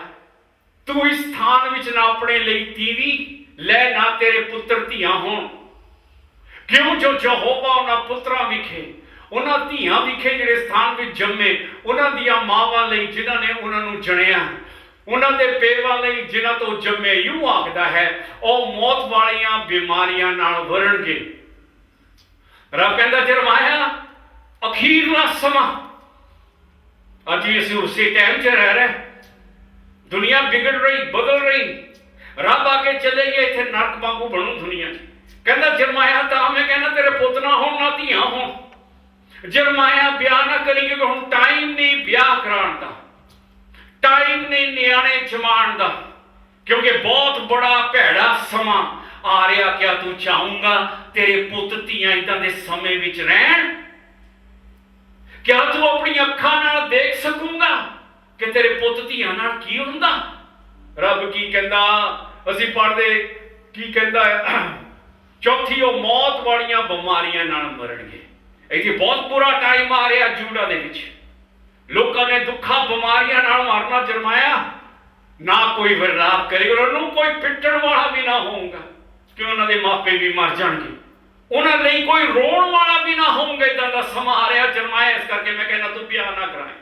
ਤੂੰ ਇਸ ਸਥਾਨ ਵਿੱਚ ਨਾ ਆਪਣੇ ਲਈ ਤੀਵੀ ਲੈ, ਨਾ ਤੇਰੇ ਪੁੱਤਰ ਧੀਆਂ ਹੋਣ। ਕਿਉਂ? ਜੋ ਯਹੋਵਾ ਉਹਨਾਂ ਪੁੱਤਰਾਂ ਵਿਖੇ, ਉਹਨਾਂ ਧੀਆਂ ਵਿਖੇ ਜਿਹੜੇ ਸਥਾਨ ਵਿੱਚ ਜੰਮੇ, ਉਹਨਾਂ ਦੀਆਂ ਮਾਵਾਂ ਲਈ ਜਿਨ੍ਹਾਂ ਨੇ ਉਹਨਾਂ ਨੂੰ ਜਣਿਆ, ਉਹਨਾਂ ਦੇ ਪੇਵਾਂ ਲਈ ਜਿਨ੍ਹਾਂ ਤੋਂ ਜੰਮੇ, ਯੂ ਆਖਦਾ ਹੈ ਉਹ ਮੌਤ ਵਾਲੀਆਂ ਬਿਮਾਰੀਆਂ ਨਾਲ ਵਰਣਗੇ। ਰੱਬ ਕਹਿੰਦਾ ਜਰਮਾਇਆ ਅਖੀਰਲਾ ਸਮਾਂ, ਅੱਜ ਵੀ ਅਸੀਂ ਉਸੇ ਟਾਈਮ 'ਚ ਰਹਿ ਰਹੇ। ਦੁਨੀਆ ਵਿਗੜ ਰਹੀ, ਬਦਲ ਰਹੀ। ਰੱਬ ਆ ਕੇ ਚਲੇ ਗਏ, ਇੱਥੇ ਨਰਕ ਵਾਂਗੂ ਬਣੂ ਦੁਨੀਆ 'ਚ। ਕਹਿੰਦਾ ਜਰਮਾਇਆ ਤਾਂ ਮੈਂ ਕਹਿੰਦਾ ਤੇਰੇ ਪੁੱਤ ਨਾ ਹੋਣ, ਨਾ ਧੀਆਂ ਹੋਣ। ਜਰਮਾਇਆ ਵਿਆਹ ਨਾ ਕਰੀ, ਕਿਉਂਕਿ ਹੁਣ ਟਾਈਮ ਨਹੀਂ ਵਿਆਹ ਕਰਾਉਣ ਦਾ, ਟਾਈਮ ਨਹੀਂ ਨਿਆਣੇ ਜਮਾਉਣ ਦਾ, ਕਿਉਂਕਿ ਬਹੁਤ ਬੜਾ ਭੈੜਾ ਸਮਾਂ ਆ ਰਿਹਾ। ਕਿਆ ਤੂੰ ਚਾਹੂੰਗਾ ਤੇਰੇ ਪੁੱਤ ਧੀਆਂ ਇਦਾਂ ਦੇ ਸਮੇਂ ਵਿੱਚ ਰਹਿਣ? ਕਿਆ ਤੂੰ ਆਪਣੀ ਅੱਖਾਂ ਨਾਲ ਦੇਖ ਸਕੂੰਗਾ ਕਿ ਤੇਰੇ ਪੁੱਤ ਧੀਆਂ ਨਾਲ ਕੀ ਹੁੰਦਾ? ਰੱਬ ਕੀ ਕਹਿੰਦਾ? ਅਸੀਂ ਪੜ੍ਹਦੇ ਕੀ ਕਹਿੰਦਾ ਹੈ? ਚੌਥੀ, ਉਹ ਮੌਤ ਵਾਲੀਆਂ ਬਿਮਾਰੀਆਂ ਨਾਲ ਮਰਨਗੇ। ਇੱਥੇ ਬਹੁਤ ਬੁਰਾ ਟਾਈਮ ਆ ਰਿਹਾ ਜੂੜਾ ਦੇ ਵਿੱਚ। ਲੋਕਾਂ ਨੇ ਦੁੱਖਾਂ ਬਿਮਾਰੀਆਂ ਨਾਲ ਮਰਨਾ। ਜਰਮਾਇਆ ਨਾ ਕੋਈ ਵਿਰਲਾਪ ਕਰੇਗਾ, ਉਹਨਾਂ ਨੂੰ ਕੋਈ ਪਿੱਟਣ ਵਾਲਾ ਵੀ ਨਾ ਹੋਊਗਾ, ਕਿ ਉਹਨਾਂ ਦੇ ਮਾਪੇ ਵੀ ਮਰ ਜਾਣਗੇ, ਉਹਨਾਂ ਲਈ ਕੋਈ ਰੋਣ ਵਾਲਾ ਵੀ ਨਾ ਹੋਊਗਾ। ਇਦਾਂ ਦਾ ਸਮਾਂ ਆ ਰਿਹਾ ਜਰਮਾਇਆ। ਇਸ ਕਰਕੇ ਮੈਂ ਕਹਿੰਦਾ ਤੂੰ ਵਿਆਹ ਨਾ ਕਰਾਏ।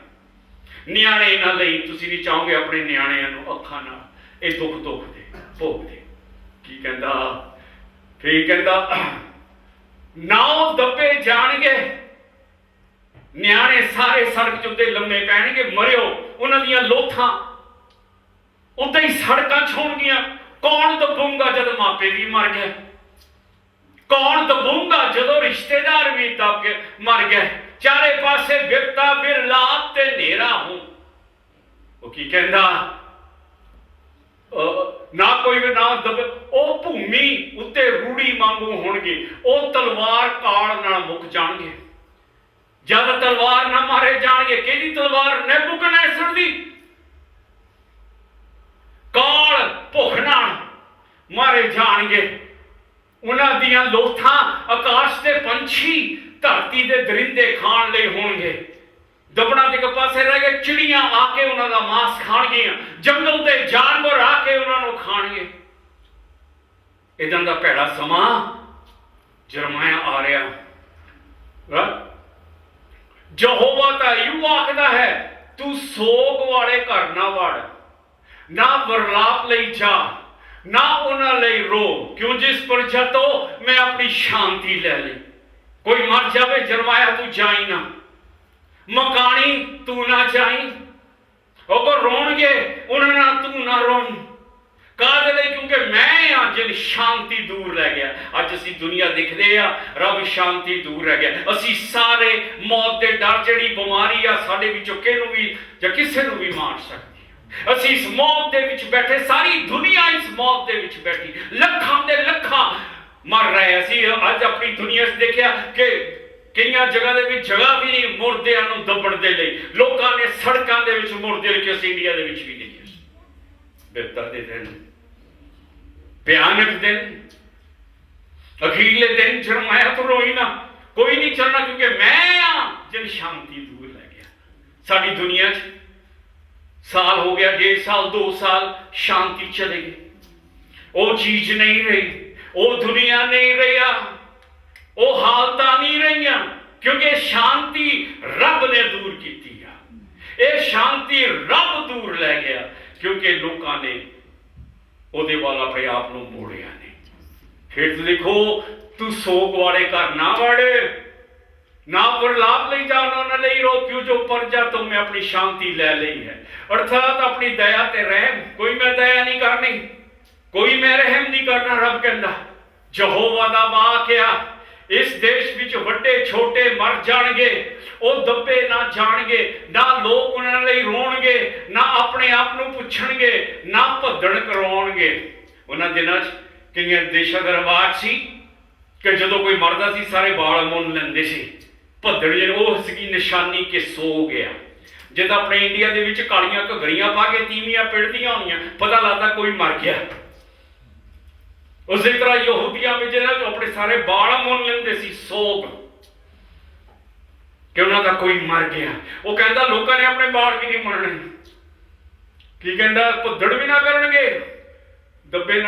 ਨਿਆਣੇ ਇਹਨਾਂ ਲਈ ਤੁਸੀਂ ਨਹੀਂ ਚਾਹੋਗੇ ਆਪਣੇ ਨਿਆਣਿਆਂ ਨੂੰ ਅੱਖਾਂ ਨਾਲ ਇਹ ਦੁੱਖ ਦੇ ਭੋਗਦੇ। ਕੀ ਕਹਿੰਦਾ? ਫਿਰ ਕਹਿੰਦਾ ਨਾ ਉਹ ਦੱਬੇ ਜਾਣਗੇ, ਨਿਆਣੇ ਸਾਰੇ ਸੜਕ 'ਚ ਉੱਤੇ ਲੰਮੇ ਪੈਣਗੇ, ਮਰਿਓ। ਉਹਨਾਂ ਦੀਆਂ ਲੋਥਾਂ ਉੱਦਾਂ ਹੀ ਸੜਕਾਂ 'ਚ ਹੋਣਗੀਆਂ। ਕੌਣ ਦੱਬੂਗਾ ਜਦੋਂ ਮਾਪੇ ਵੀ ਮਰ ਗਏ? ਕੌਣ ਦੱਬੂਗਾ ਜਦੋਂ ਰਿਸ਼ਤੇਦਾਰ ਵੀ ਦੱਬ ਕੇ ਮਰ ਗਏ? ਚਾਰੇ ਪਾਸੇ ਵਿਪਤਾ, ਵਿਰਲਾਪ ਤੇ ਹਨੇਰਾ ਹੋ। ਉਹ ਕੀ ਕਹਿੰਦਾ? ਨਾ ਕੋਈ ਨਾ ਦਬ, ਉਹ ਭੂਮੀ ਉੱਤੇ ਰੂੜੀ ਵਾਂਗੂ ਹੋਣਗੇ। ਉਹ ਤਲਵਾਰ ਕਾਲ ਨਾਲ ਮੁੱਕ ਜਾਣਗੇ। ਜਦ ਤਲਵਾਰ ਨਾ ਮਾਰੇ ਜਾਣਗੇ। ਕਿਹਦੀ ਤਲਵਾਰ? ਨੇਬੂਕਦਨੇਸਰ ਦੀ। ਕਾਲ ਭੁੱਖ ਨਾਲ ਮਾਰੇ ਜਾਣਗੇ। ਉਹਨਾਂ ਦੀਆਂ ਲੋਥਾਂ ਆਕਾਸ਼ ਦੇ ਪੰਛੀ, ਧਰਤੀ ਦੇ ਦਰਿੰਦੇ ਖਾਣ ਲਈ ਹੋਣਗੇ। ਦਬਣਾ ਦੇ ਇੱਕ ਪਾਸੇ ਰਹਿ ਗਏ। ਚਿੜੀਆਂ ਆ ਕੇ ਉਹਨਾਂ ਦਾ ਮਾंस ਖਾਣਗੀਆਂ, ਜੰਗਲ ਦੇ ਜਾਨਵਰ ਆ ਕੇ ਉਹਨਾਂ ਨੂੰ ਖਾਣਗੇ। ਇਦਾਂ ਦਾ ਭੈੜਾ ਸਮਾਂ ਜਰਮਾਇਆ ਆ ਰਿਹਾ। ਯਹੋਵਾ ਤਾਂ ਇਉਂ ਆਖਦਾ ਹੈ, ਤੂੰ ਸੋਗ ਵਾਲੇ ਘਰ ਨਾ ਵੜ, ਨਾ ਵਿਰਲਾਪ ਲਈ ਜਾ, ਨਾ ਉਹਨਾਂ ਲਈ ਰੋ। ਕਿਉਂ? ਜਿਸ ਪ੍ਰਜਾ ਤੋਂ ਮੈਂ ਆਪਣੀ ਸ਼ਾਂਤੀ ਲੈ ਲਈ। ਕੋਈ ਮਰ ਜਾਵੇ ਜਰਮਾਇਆ ਤੂੰ ਜਾਈ ਨਾ, ਮਕਾਣੀ ਤੂੰ ਨਾ ਜਾਈ। ਉਹ ਰੋਣਗੇ ਉਹਨਾਂ ਨਾਲ ਤੂੰ ਨਾ ਰੋਣੀ। ਕਾਹਦੇ ਲਈ? ਕਿਉਂਕਿ ਮੈਂ ਆ ਜਿਹਨ ਸ਼ਾਂਤੀ ਦੂਰ ਲੈ ਗਿਆ। ਅੱਜ ਅਸੀਂ ਦੁਨੀਆ ਦੇਖਦੇ ਆ, ਰੱਬ ਸ਼ਾਂਤੀ ਦੂਰ ਰਹਿ ਗਿਆ। ਅਸੀਂ ਸਾਰੇ ਮੌਤ ਦੇ ਡਰ, ਜਿਹੜੀ ਬਿਮਾਰੀ ਆ ਸਾਡੇ ਵਿੱਚੋਂ ਕਿਹਨੂੰ ਵੀ ਜਾਂ ਕਿਸੇ ਨੂੰ ਵੀ ਮਾਰ ਸਕਦੀ ਆ। ਅਸੀਂ ਇਸ ਮੌਤ ਦੇ ਵਿੱਚ ਬੈਠੇ, ਸਾਰੀ ਦੁਨੀਆ ਇਸ ਮੌਤ ਦੇ ਵਿੱਚ ਬੈਠੀ, ਲੱਖਾਂ ਦੇ ਲੱਖਾਂ ਮਰ ਰਹੇ। ਅਸੀਂ ਅੱਜ ਆਪਣੀ ਦੁਨੀਆ 'ਚ ਦੇਖਿਆ ਕਿ ਕਈਆਂ ਜਗ੍ਹਾ ਦੇ ਵਿੱਚ ਜਗ੍ਹਾ ਵੀ ਨਹੀਂ ਮੁਰਦਿਆਂ ਨੂੰ ਦੱਬਣ ਦੇ ਲਈ। ਲੋਕਾਂ ਨੇ ਸੜਕਾਂ ਦੇ ਵਿੱਚ ਮੁਰਦੇ ਰੱਖੇ। ਅਸੀਂ ਇੰਡੀਆ ਦੇ ਵਿੱਚ ਵੀ ਦੇਖਿਆ। ਬਿਪਤਾ ਦੇ ਦਿਨ, ਭਿਆਨਕ ਦਿਨ, ਅਖੀਰਲੇ ਦਿਨ। ਜਰਮਾਇਆ ਤੋਂ ਰੋਈ ਨਾ, ਕੋਈ ਨਹੀਂ ਚੱਲਣਾ, ਕਿਉਂਕਿ ਮੈਂ ਆ ਜਿਹਨ ਸ਼ਾਂਤੀ ਦੂਰ ਲੈ ਗਿਆ। ਸਾਡੀ ਦੁਨੀਆ 'ਚ ਸਾਲ ਹੋ ਗਿਆ, 1.5 ਸਾਲ 2 ਸਾਲ ਸ਼ਾਂਤੀ ਚਲੇ ਗਈ। ਉਹ ਚੀਜ਼ ਨਹੀਂ ਰਹੀ, ਉਹ ਦੁਨੀਆ ਨਹੀਂ ਰਿਹਾ, ਉਹ ਹਾਲਤਾਂ ਨਹੀਂ ਰਹੀਆਂ, ਕਿਉਂਕਿ ਸ਼ਾਂਤੀ ਰੱਬ ਨੇ ਦੂਰ ਕੀਤੀ ਆ। ਇਹ ਸ਼ਾਂਤੀ ਰੱਬ ਦੂਰ ਲੈ ਗਿਆ, ਕਿਉਂਕਿ ਲੋਕਾਂ ਨੇ ਉਹਦੇ ਵੱਲ ਆਪਣੇ ਆਪ ਨੂੰ ਮੋੜਿਆ ਨੇ। ਫਿਰ ਦੇਖੋ, ਤੂੰ ਸੋਗ ਵਾਲੇ ਘਰ ਨਾ ਵੜ, ਨਾ ਵਿਰਲਾਪ ਲਈ ਜਾ, ਉਹਨਾਂ ਲਈ ਰੋ। ਕਿਉਂ? ਜੋ ਪਰਜਾ ਤੋਂ ਮੈਂ ਆਪਣੀ ਸ਼ਾਂਤੀ ਲੈ ਲਈ ਹੈ। ਅਰਥਾਤ ਆਪਣੀ ਦਇਆ ਤੇ ਰਹਿਮ। ਕੋਈ ਮੈਂ ਦਇਆ ਨਹੀਂ ਕਰਨੀ, ਕੋਈ ਮੈਂ ਰਹਿਮ ਨਹੀਂ ਕਰਨਾ। ਰੱਬ ਕਹਿੰਦਾ ਯਹੋਵਾ ਦਾ ਵਾਕਿਆ इस देश विच वड्डे छोटे मर जाणगे, वो दबे ना जाणगे, ना लोग उन्हां लई रोणगे, ना अपने आप नूं पुछणगे, ना भद्दण करवाउणगे। उन्हां दिनां कई देशों का रिवाज सी कि जदों कोई मरदा सी सारे बाल मुन लैंदे सी, भद्दड़ वो सी निशानी कि सो गया। जिद्दां अपने इंडिया दे विच कालियां घगरियां पा के तीवियां पिड़दियां होणियां, पता लगदा कोई मर गया। उसी तरह यहूदियां में जो अपने सारे बाल मुन लेंदे सी, सोग कि उन्हों का कोई मर गया। वो कहता लोगों ने अपने बाल भी नहीं मुनने, की कहता भुद्दड़ भी ना करनगे, दबे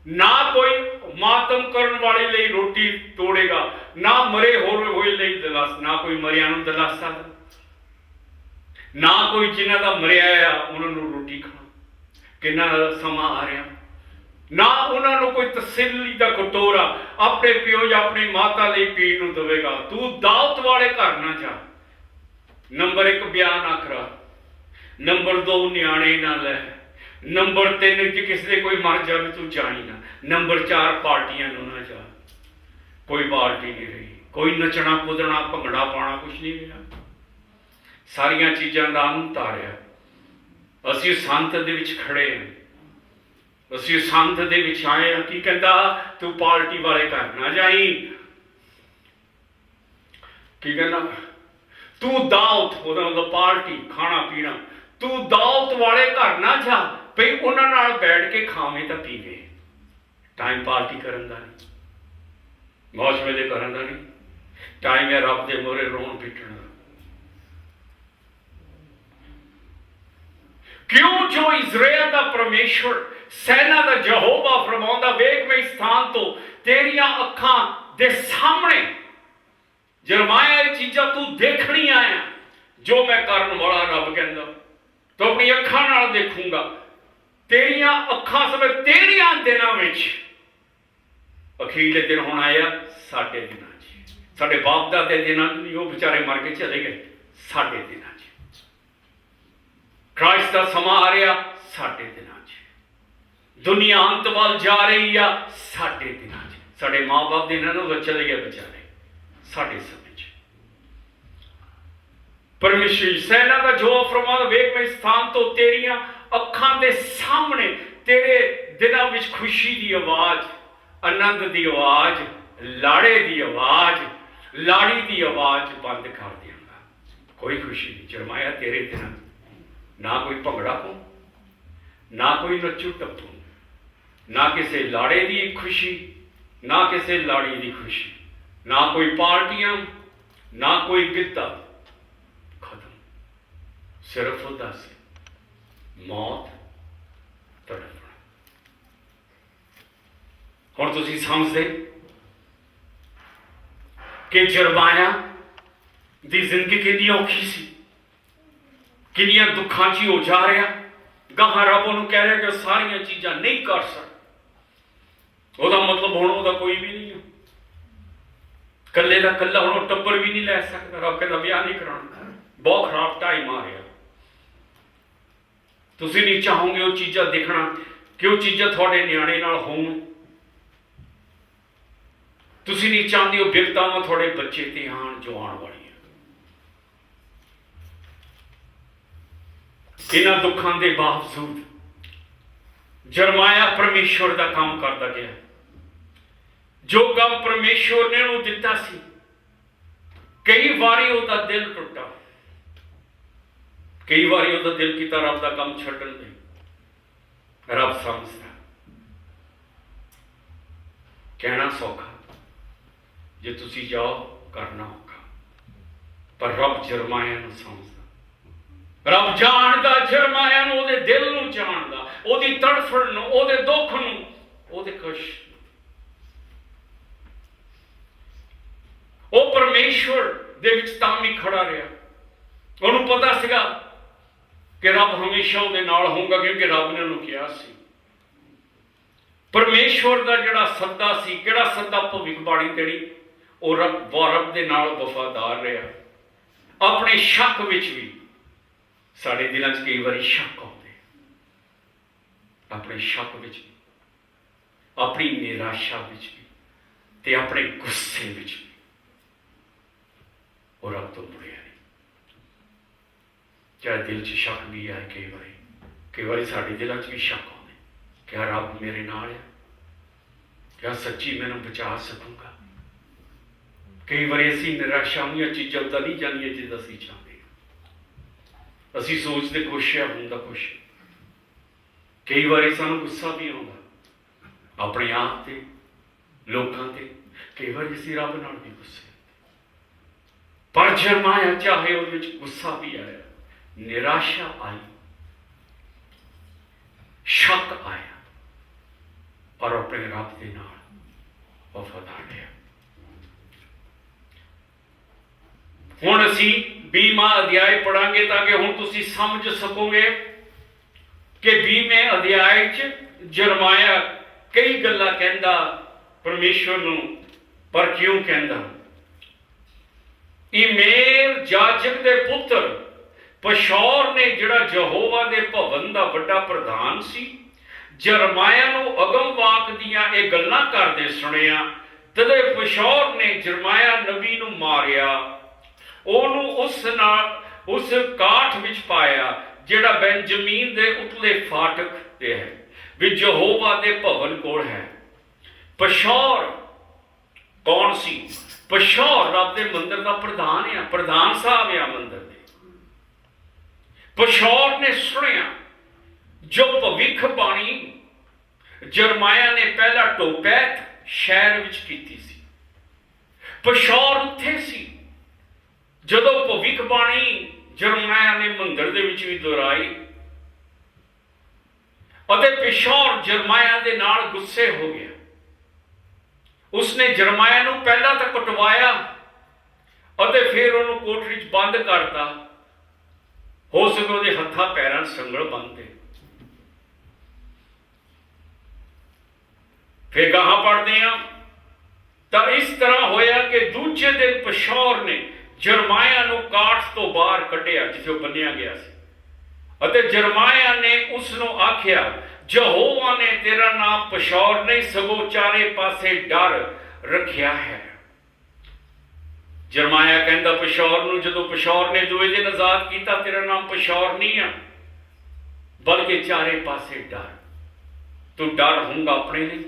ना कोई मातम करने वाले लिए रोटी तोड़ेगा, ना मरे होए लिए दलास, ना कोई मरिया दलासा, ना कोई जिन्हों का मरिया उन्होंने रोटी खाना। कितना समा आ रहा, ना उन्होंने कोई तसल्ली का कटोरा अपने प्यो या अपनी माता लिए पीण देगा। तू दावत वाले घर ना जा। नंबर 1 ब्याह ना करा, नंबर 2 न्याणे ना लै, नंबर 3 जे किसी कोई मर जाए तू जाई ना, नंबर 4 पार्टियां ना जा। कोई पार्टी नहीं रही, कोई नचना कुदना भंगड़ा पाना कुछ नहीं रहा, सारिया चीज़ों का अंत आ रहा। असी संत दे विच खड़े हैं, असी संत दे विच आए हैं। की कहता तू पार्टी वाले घर ना जाई, की कहना तू दावत मतलब पार्टी खाना पीना, तू दावत वाले घर ना जा भई उन्हां नाल बैठ के खावे तो पीवे। टाइम पार्टी करन दा नहीं, मौज मेले करन दा नहीं, टाइम है रब दे मोहरे रोण पिटण दा। क्यों जो इजराइल का परमेश्वर सेना का यहोवा फरमाउंदा, वेख मैं इस स्थान तो तेरियां अखां दे सामने जरमाया ये चीज़ां तू देखनी आया, जो मैं करन वाला रब कहंदा, तो अपनी अखां नाल देखूंगा। तेरियां अखां समय तेरियां दिनां विच अखीरले दिन हुण आया साडे दिनां च, साडे बाप दादे दिनां च वो बेचारे मर के चले गए, साडे दिनां च क्राइस्ट का समा आ रहा, साडे दिनां च दुनिया अंत वाल जा रही है, साडे दिनां च साडे माँ बाप दिनां नूं चले गए बेचारे, साडे समय च परमेश्वर सेना का जो फरमाना, वेख मैं स्थान तो तेरियां अखां दे सामने तेरे दिनां विच खुशी दी आवाज, आनंद दी आवाज, लाड़े दी आवाज, लाड़ी दी आवाज बंद कर देंगा। कोई खुशी नहीं जरमाया तेरे दिनां, ना कोई भंगड़ा पो, ना कोई नचू टप्पू, ना किसी लाड़े की खुशी, ना किसी लाड़ी की खुशी, ना कोई पार्टियां, ना कोई गिद्दा, खत्म। सिर्फ दस मौत तड़पना। हुण तुसीं समझदे कि जरमाया दी जिंदगी कितनी औखी सी, किनिया दुखों च हो जा रहा। गाह रब उन्होंने कह रहा कि सारिया चीज़ां नहीं कर सकता, वह मतलब हुण वह कोई भी नहीं है, कल्ले का कल्ला हुण टब्बर भी नहीं लै सकता। रब कहता ब्याह नहीं कराना, बहुत खराब टाइम आ रहा। तुसीं नहीं चाहोगे वो चीज़ां देखना कि वो चीज़ां थोड़े न्याणे नाल होण, तुसीं नहीं चाहते वो बिपतावां थोड़े बच्चे ते आण जो आण वाली। इन्हां दुखों के बावजूद जरमाया परमेश्वर का काम करता गया। जो काम परमेश्वर ने उन्हें दिता सी, कई बारी उसका दिल टुटा, कई बारी उसका दिल किया रब का काम छड्डण लई। रब समझदा, कहना सौखा, जे तुसीं जाओ करना औखा, पर रब जरमाया नूं समझदा। रब जानदा जरमाया नूं, उहदे दिल नूं जानदा, उहदी तड़फड़ नूं, उहदे दुख नूं, उहदे कष्ट। वो परमेश्वर दे विच तां भी खड़ा रहा। उहनूं पता सीगा कि रब हमेशा उहदे नाल होऊगा, क्योंकि रब ने उहनूं कहा सी। परमेश्वर का जिहड़ा सद्दा सी, किहड़ा सद्दा भविखबाणी देनी, वो रब दे नाल वफादार रहा। अपने शक विच भी साढ़े दिलों च कई बार शक आते, अपने शक विच भी, अपनी निराशा विच भी, ते अपने गुस्से विच और रब तो मुड़िया नहीं। चाहे दिल च शक भी आए, कई बारी साडे दिलों च भी शक आउंदे, क्या रब मेरे नाल है, क्या सच्ची मैनूं बचा सकूंगा। कई बारी असीं निराशावां चीज़ां उदां नहीं जांदियां जिद्दां असीं चाहते, असीं सोचते कुछ है हुंदा कुछ। कई बारी सानूं गुस्सा भी आउंदा अपने आप ते, लोकां ते, कई बारी असीं रब नाल भी गुस्से। पर जरमाया चाहे उहदे विच गुस्सा भी आया, निराशा आई, शक आया, पर अपने रब दे नाल वफादार रहा। हुण असीं 20वां अध्याय पढ़ांगे ताकि हुण तुसीं समझ सकोगे कि 20वें अध्याय च जरमाया कई गल्लां कहंदा परमेश्वर नूं, पर क्यों कहंदा। इमेर जाजक दे पुत्र पशौर ने जिहड़ा यहोवा दे भवन दा वड्डा प्रधान सी, जरमाया नूं अगम वाक दियां ये गल्लां करदे सुणिया। तदे पशौर ने जरमाया नबी नूं मारिया, ओनू उस काठ विच पाया जिहड़ा बेंजमीन दे उतले फाटक ते है, भी यहोवा दे भवन कोल है। पशौर कौन सी? पशौर रब दे मंदिर दा प्रधान है, प्रधान साहब है मंदिर दे। पशौर ने सुनिया जो भविख बाणी जरमाया ने पहला टोपैत शहर विच कीती सी। पशौर उत्थे सी जदों भविख बाणी जरमाया ने मंदिर दे विच भी दोहराई, अते पशौर जरमाया दे नाल गुस्से हो गया। उसने जरमाया नूं पहला तो कटवाया अते फिर उन्होंने कोठरी च बंद करता। हो सके उहदे हत्थां पैरां संगल बनते। फिर गाहां पढ़ते हैं, तो इस तरह होया कि दूजे दिन पशौर ने जरमाया नूं काठ तो बाहर कढ़िया जिथे बन्निया गया सी, अते जरमाया ने उसनूं आख्या, यहोवा ने तेरा नाम पशौर नहीं सगों चारे पासे डर रखिया है। जरमाया कहंदा पशौर नूं, जदों पशौर ने दूए दिन आजाद किया, तेरा नाम पशौर नहीं है बल्कि चारे पासे डर। तू डर होगा अपने लिए,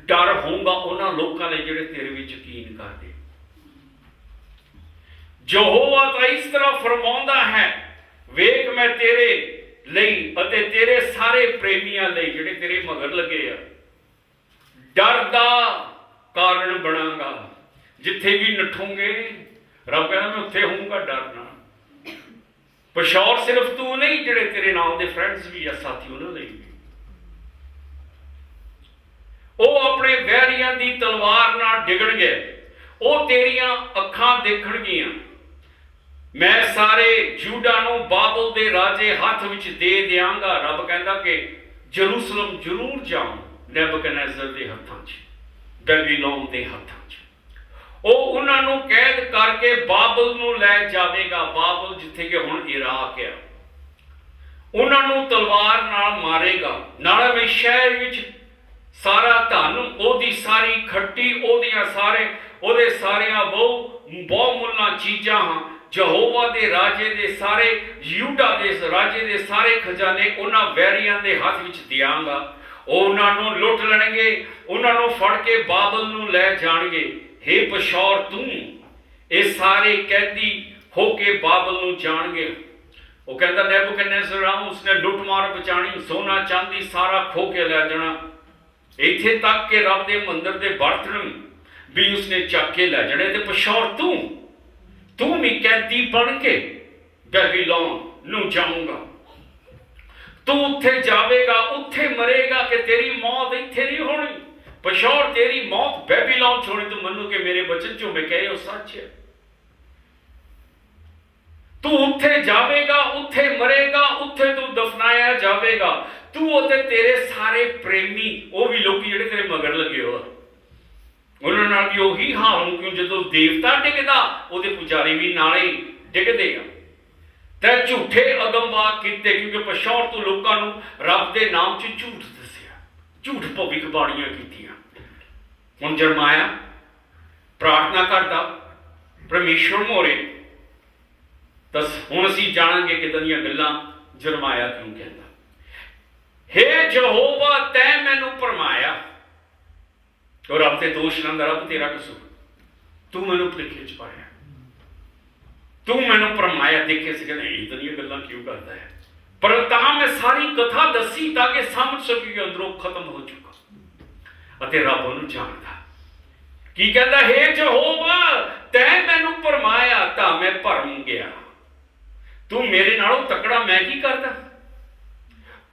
डर होगा उन्हां लोकां लिए जिहड़े तेरे विच यकीन करदे। यहोवा तां इस तरह फरमाउंदा है, वेख मैं तेरे ਲਈ ਅਤੇ तेरे सारे प्रेमियां ਲਈ ਜਿਹੜੇ तेरे मगर लगे आ, डर ਦਾ ਕਾਰਨ ਬਣਾਂਗਾ। जिथे भी नठोंगे रब कहना मैं उत्थे होऊंगा डर ना। पशौर सिर्फ तू नहीं, ਜਿਹੜੇ तेरे नाल दे फ्रेंड्स भी आ साथी उन्हां ਲਈ भी। ਉਹ ਆਪਣੇ ਵੈਰੀਆਂ ਦੀ ਤਲਵਾਰ ਨਾਲ ਡਿਗਣਗੇ, ਉਹ ਤੇਰੀਆਂ ਅੱਖਾਂ ਦੇਖਣਗੀਆਂ। मैं सारे यूदा नूं बाबल दे राजे हाथ विच दे दियांगा। रब कहंदा कि जरूसलम जरूर जाऊं नेबुकदनेज़र दे हत्थां च, बैबीलोन दे हत्थां च। ਉਹ उन्हां नूं कैद करके बाबल नूं लै जावेगा। बाबल जिथे कि हुण इराक है, उन्हां नूं तलवार नाल मारेगा। नाले में शहर विच सारा धन, ओदी सारी खट्टी, ओदियां सारे ओदे सारियां बहुमुल्ला चीज़ां यहोवा दे राजे दे सारे, यूदा दे राजे दे सारे खजाने उन्हां वैरियां दे हाथ विच दियांगा। उन्हां नूं लुट लैणगे, उन्हां नूं फड़ के बाबल नूं लै जाणगे। हे पशौर तू, ये सारे कैदी होके बाबल नूं जाणगे। वो कहंदा नेबुकदनेज़र उसने लुट मार बचाणी, सोना चांदी सारा खो के लै जाना। इत्थे तक के रब दे मंदिर दे बर्तन भी उसने चक के लै जाने। ते पशौर तू भी कैदी बन के बैबीलोन नूं जाऊंगा। तू उत्थे जावेगा, उत्थे मरेगा कि तेरी मौत इत्थे नहीं होनी। पशौर तेरी मौत बैबीलोन च होनी। तू मनु के मेरे वचन जो मैं कहे वो सच है। तू उत्थे जावेगा, उत्थे मरेगा, उत्थे तू दफनाया जावेगा। तू और तेरे सारे प्रेमी, वो भी लोग जिहड़े तेरे मगर लगे हो, उन्होंने नाल भी उही हाल हो। क्यों जो देवता डिगदा उहदे पुजारी भी नाल ही डिगदे आ। ते झूठे अगमवाक कीते, क्योंकि पशौर तो लोकां नूं रब दे नाम च झूठ दस्सिया, झूठ भविखबाणियां कीतियां। हुण जरमाया प्रार्थना करता परमेश्वर मोरे, तो हुण असीं जाणांगे किदां दीयां गल्लां जरमाया क्यों कहता। हे यहोवा तैं मैनू भरमाया, और रब ते दोष लांदा, रब तेरा कसूर, तू मैनू भुलेखे च पाया, तू मैनू भरमाया। देखे असीं कहंदे इदां दीयां गल्लां क्यों करदा है, पर तां मैं सारी कथा दसी ताकि समझ सकी कि अंदरों खत्म हो चुका। अते रब उहनूं जाणदा की कहंदा, हे यहोवा तैं मैनू भरमाया तां मैं भरम गया। तू मेरे नालों तकड़ा मैं की करदा,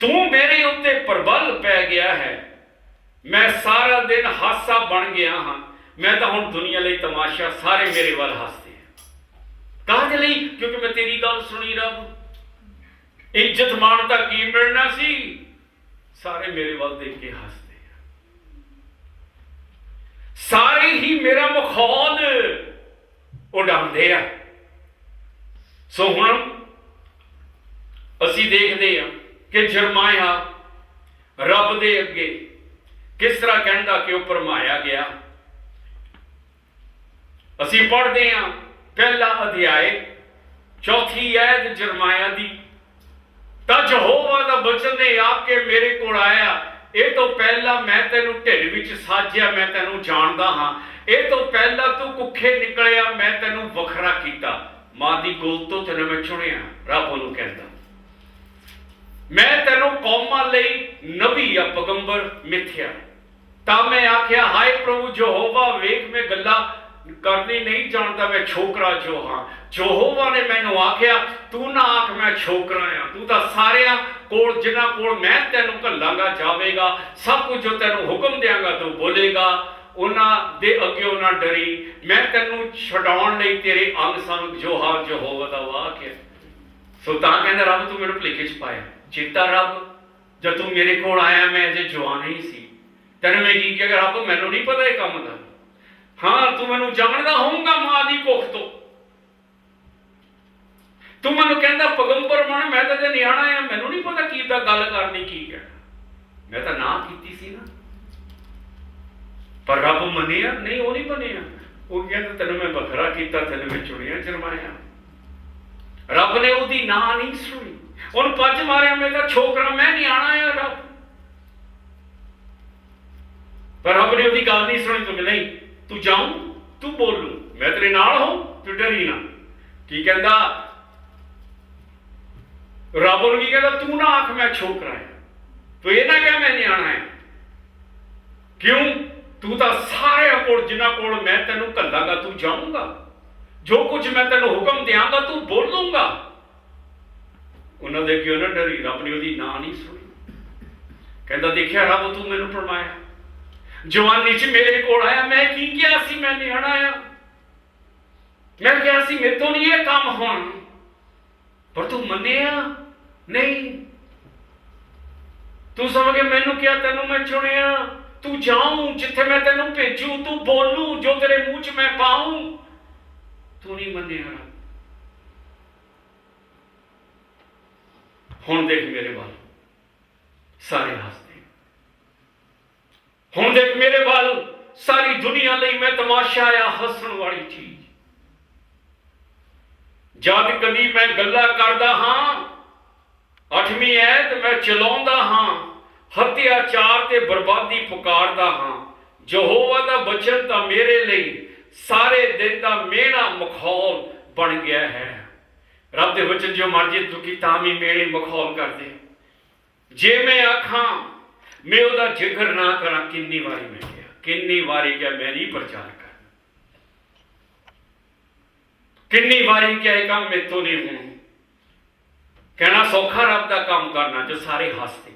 तू मेरे उत्ते प्रबल पै गया है। मैं सारा दिन हासा बन गया हाँ, मैं तो हुण दुनिया लई तमाशा, सारे मेरे वाल हसदे हैं। काहदे लई? क्योंकि मैं तेरी गल सुनी। रब इज्जत मानता की मिलना सी, सारे मेरे वाल देख के हसदे हैं, सारे ही मेरा मखौल उड़ाउंदे आ। सो हुण असीं देखदे हां कि जरमाया रब दे अगे किस तरह कहता कि वह भरमाया गया। असीं पढ़ते हैं पहला अध्याय चौथी आयत जरमाया दी, तां यहोवा दा वचन ने आके मेरे कोल आया, ये तो पहला मैं तेनू ढिड विच साजिया, मैं तेनू जानदा हाँ। ये तो पहला तू कुखे निकलिया, मैं तेनू वखरा कीता, मां दी गोद तो तेनू मैं चुनिया। रब ओनू कहंदा, मैं तेनू कौमां लई नबी या पैगंबर मिथ्या। तां मैं आख्या, हाय प्रभु यहोवा वेख, मैं गल्लां करनी नहीं जानता, मैं छोकरा जो हाँ। यहोवा ने मैनू आख्या, तू ना आख मैं छोकरा हाँ, तू तो सारियां कोल जिन्हां कोल मैं तेनू घल्लांगा जावेगा, सब कुछ जो तेनू हुक्म देंगा तू बोलेगा, उन्हां दे अगे ना डरी। मैं तेनू छडाउण लई तेरे अंग संग जो हार यहोवा दा वाक है। सो तां कहंदा, रब तू मैनू भुलेखे च पाया। चेता रब जब तू मेरे कोल आया मैं अजे जवान ही सी, तेन मैं की किया, रब मैनू नहीं पता यह काम का। हाँ तू मैनू जानदा होऊंगा मां दी कुख तो, तू मैनू कहंदा पैगंबर बन, मैं तो नियाणा आ, मैनू नहीं पता की गल करनी की कहना। मैं तो ना कीती सी ना, पर रब मनिया नहीं, वो नहीं मनिया। वो कहंदा तेन मैं बखरा कीता, तेन मैं चुनिया जरमाया। रब ने उसदी ना नहीं सुनी, उन पच मारिया, मैं तो छोकरा, मैं नियाणा आ रब। पर रब ने उसकी गल नहीं सुनी, तो नहीं तू जाऊं, तू बोलू, मैं तेरे नाल हूं, तू डरी ना। की कहंदा रब नूं, की कहंदा तू ना आख मैं छोकरा है, तू ये ना कह मैं नियाणा है। क्यों? तू तो सारे कोल जिन्हां कोल मैं तेनू घल्लांगा तू जाऊंगा, जो कुछ मैं तेनू हुक्म देंगा तू बोलूंगा। उन्होंने क्यों ना डरी, रब ने उसकी ना नहीं सुनी। कहता देखिया रब तू मैनू भरमाया, जवानी च मेरे कोल आया, मैं की किया सी, मैं नियाणा आ, मैं क्या सी मेरे तो नहीं ये काम होना, पर तू मनिया नहीं। तू समझ गया मैनू क्या, तेनू मैं चुनिया, तू जाऊं जिथे मैं तेनू भेजू, तू बोलू जो तेरे मुंह च मैं पाऊं, तू नहीं मनिया। हुण देख मेरे वाल सारे हसदे, हुण देख मेरे वाल सारी दुनिया लई मैं तमाशा आ, हसन वाली चीज। जद कदी मैं गल्लां करदा हां, 8वीं ऐत मैं चलाउंदा हां, हत्याचार ते बर्बादी पुकारदा हां, यहोवा दा वचन तां मेरे लई सारे दिन दा मेरा मखौल बन गया है। रब दे वचन जो मर्जी दुखी तां भी मेरे मखौल कर दे। जे मैं आखां मैं उहदा जिक्र ना करा, किन्नी वारी मैं कहा, किन्नी वारी क्या मैं नहीं प्रचार कर, किन्नी वारी क्या यह काम मेरे तो नहीं होना। कहना सौखा रब का काम करना, जो सारे हसते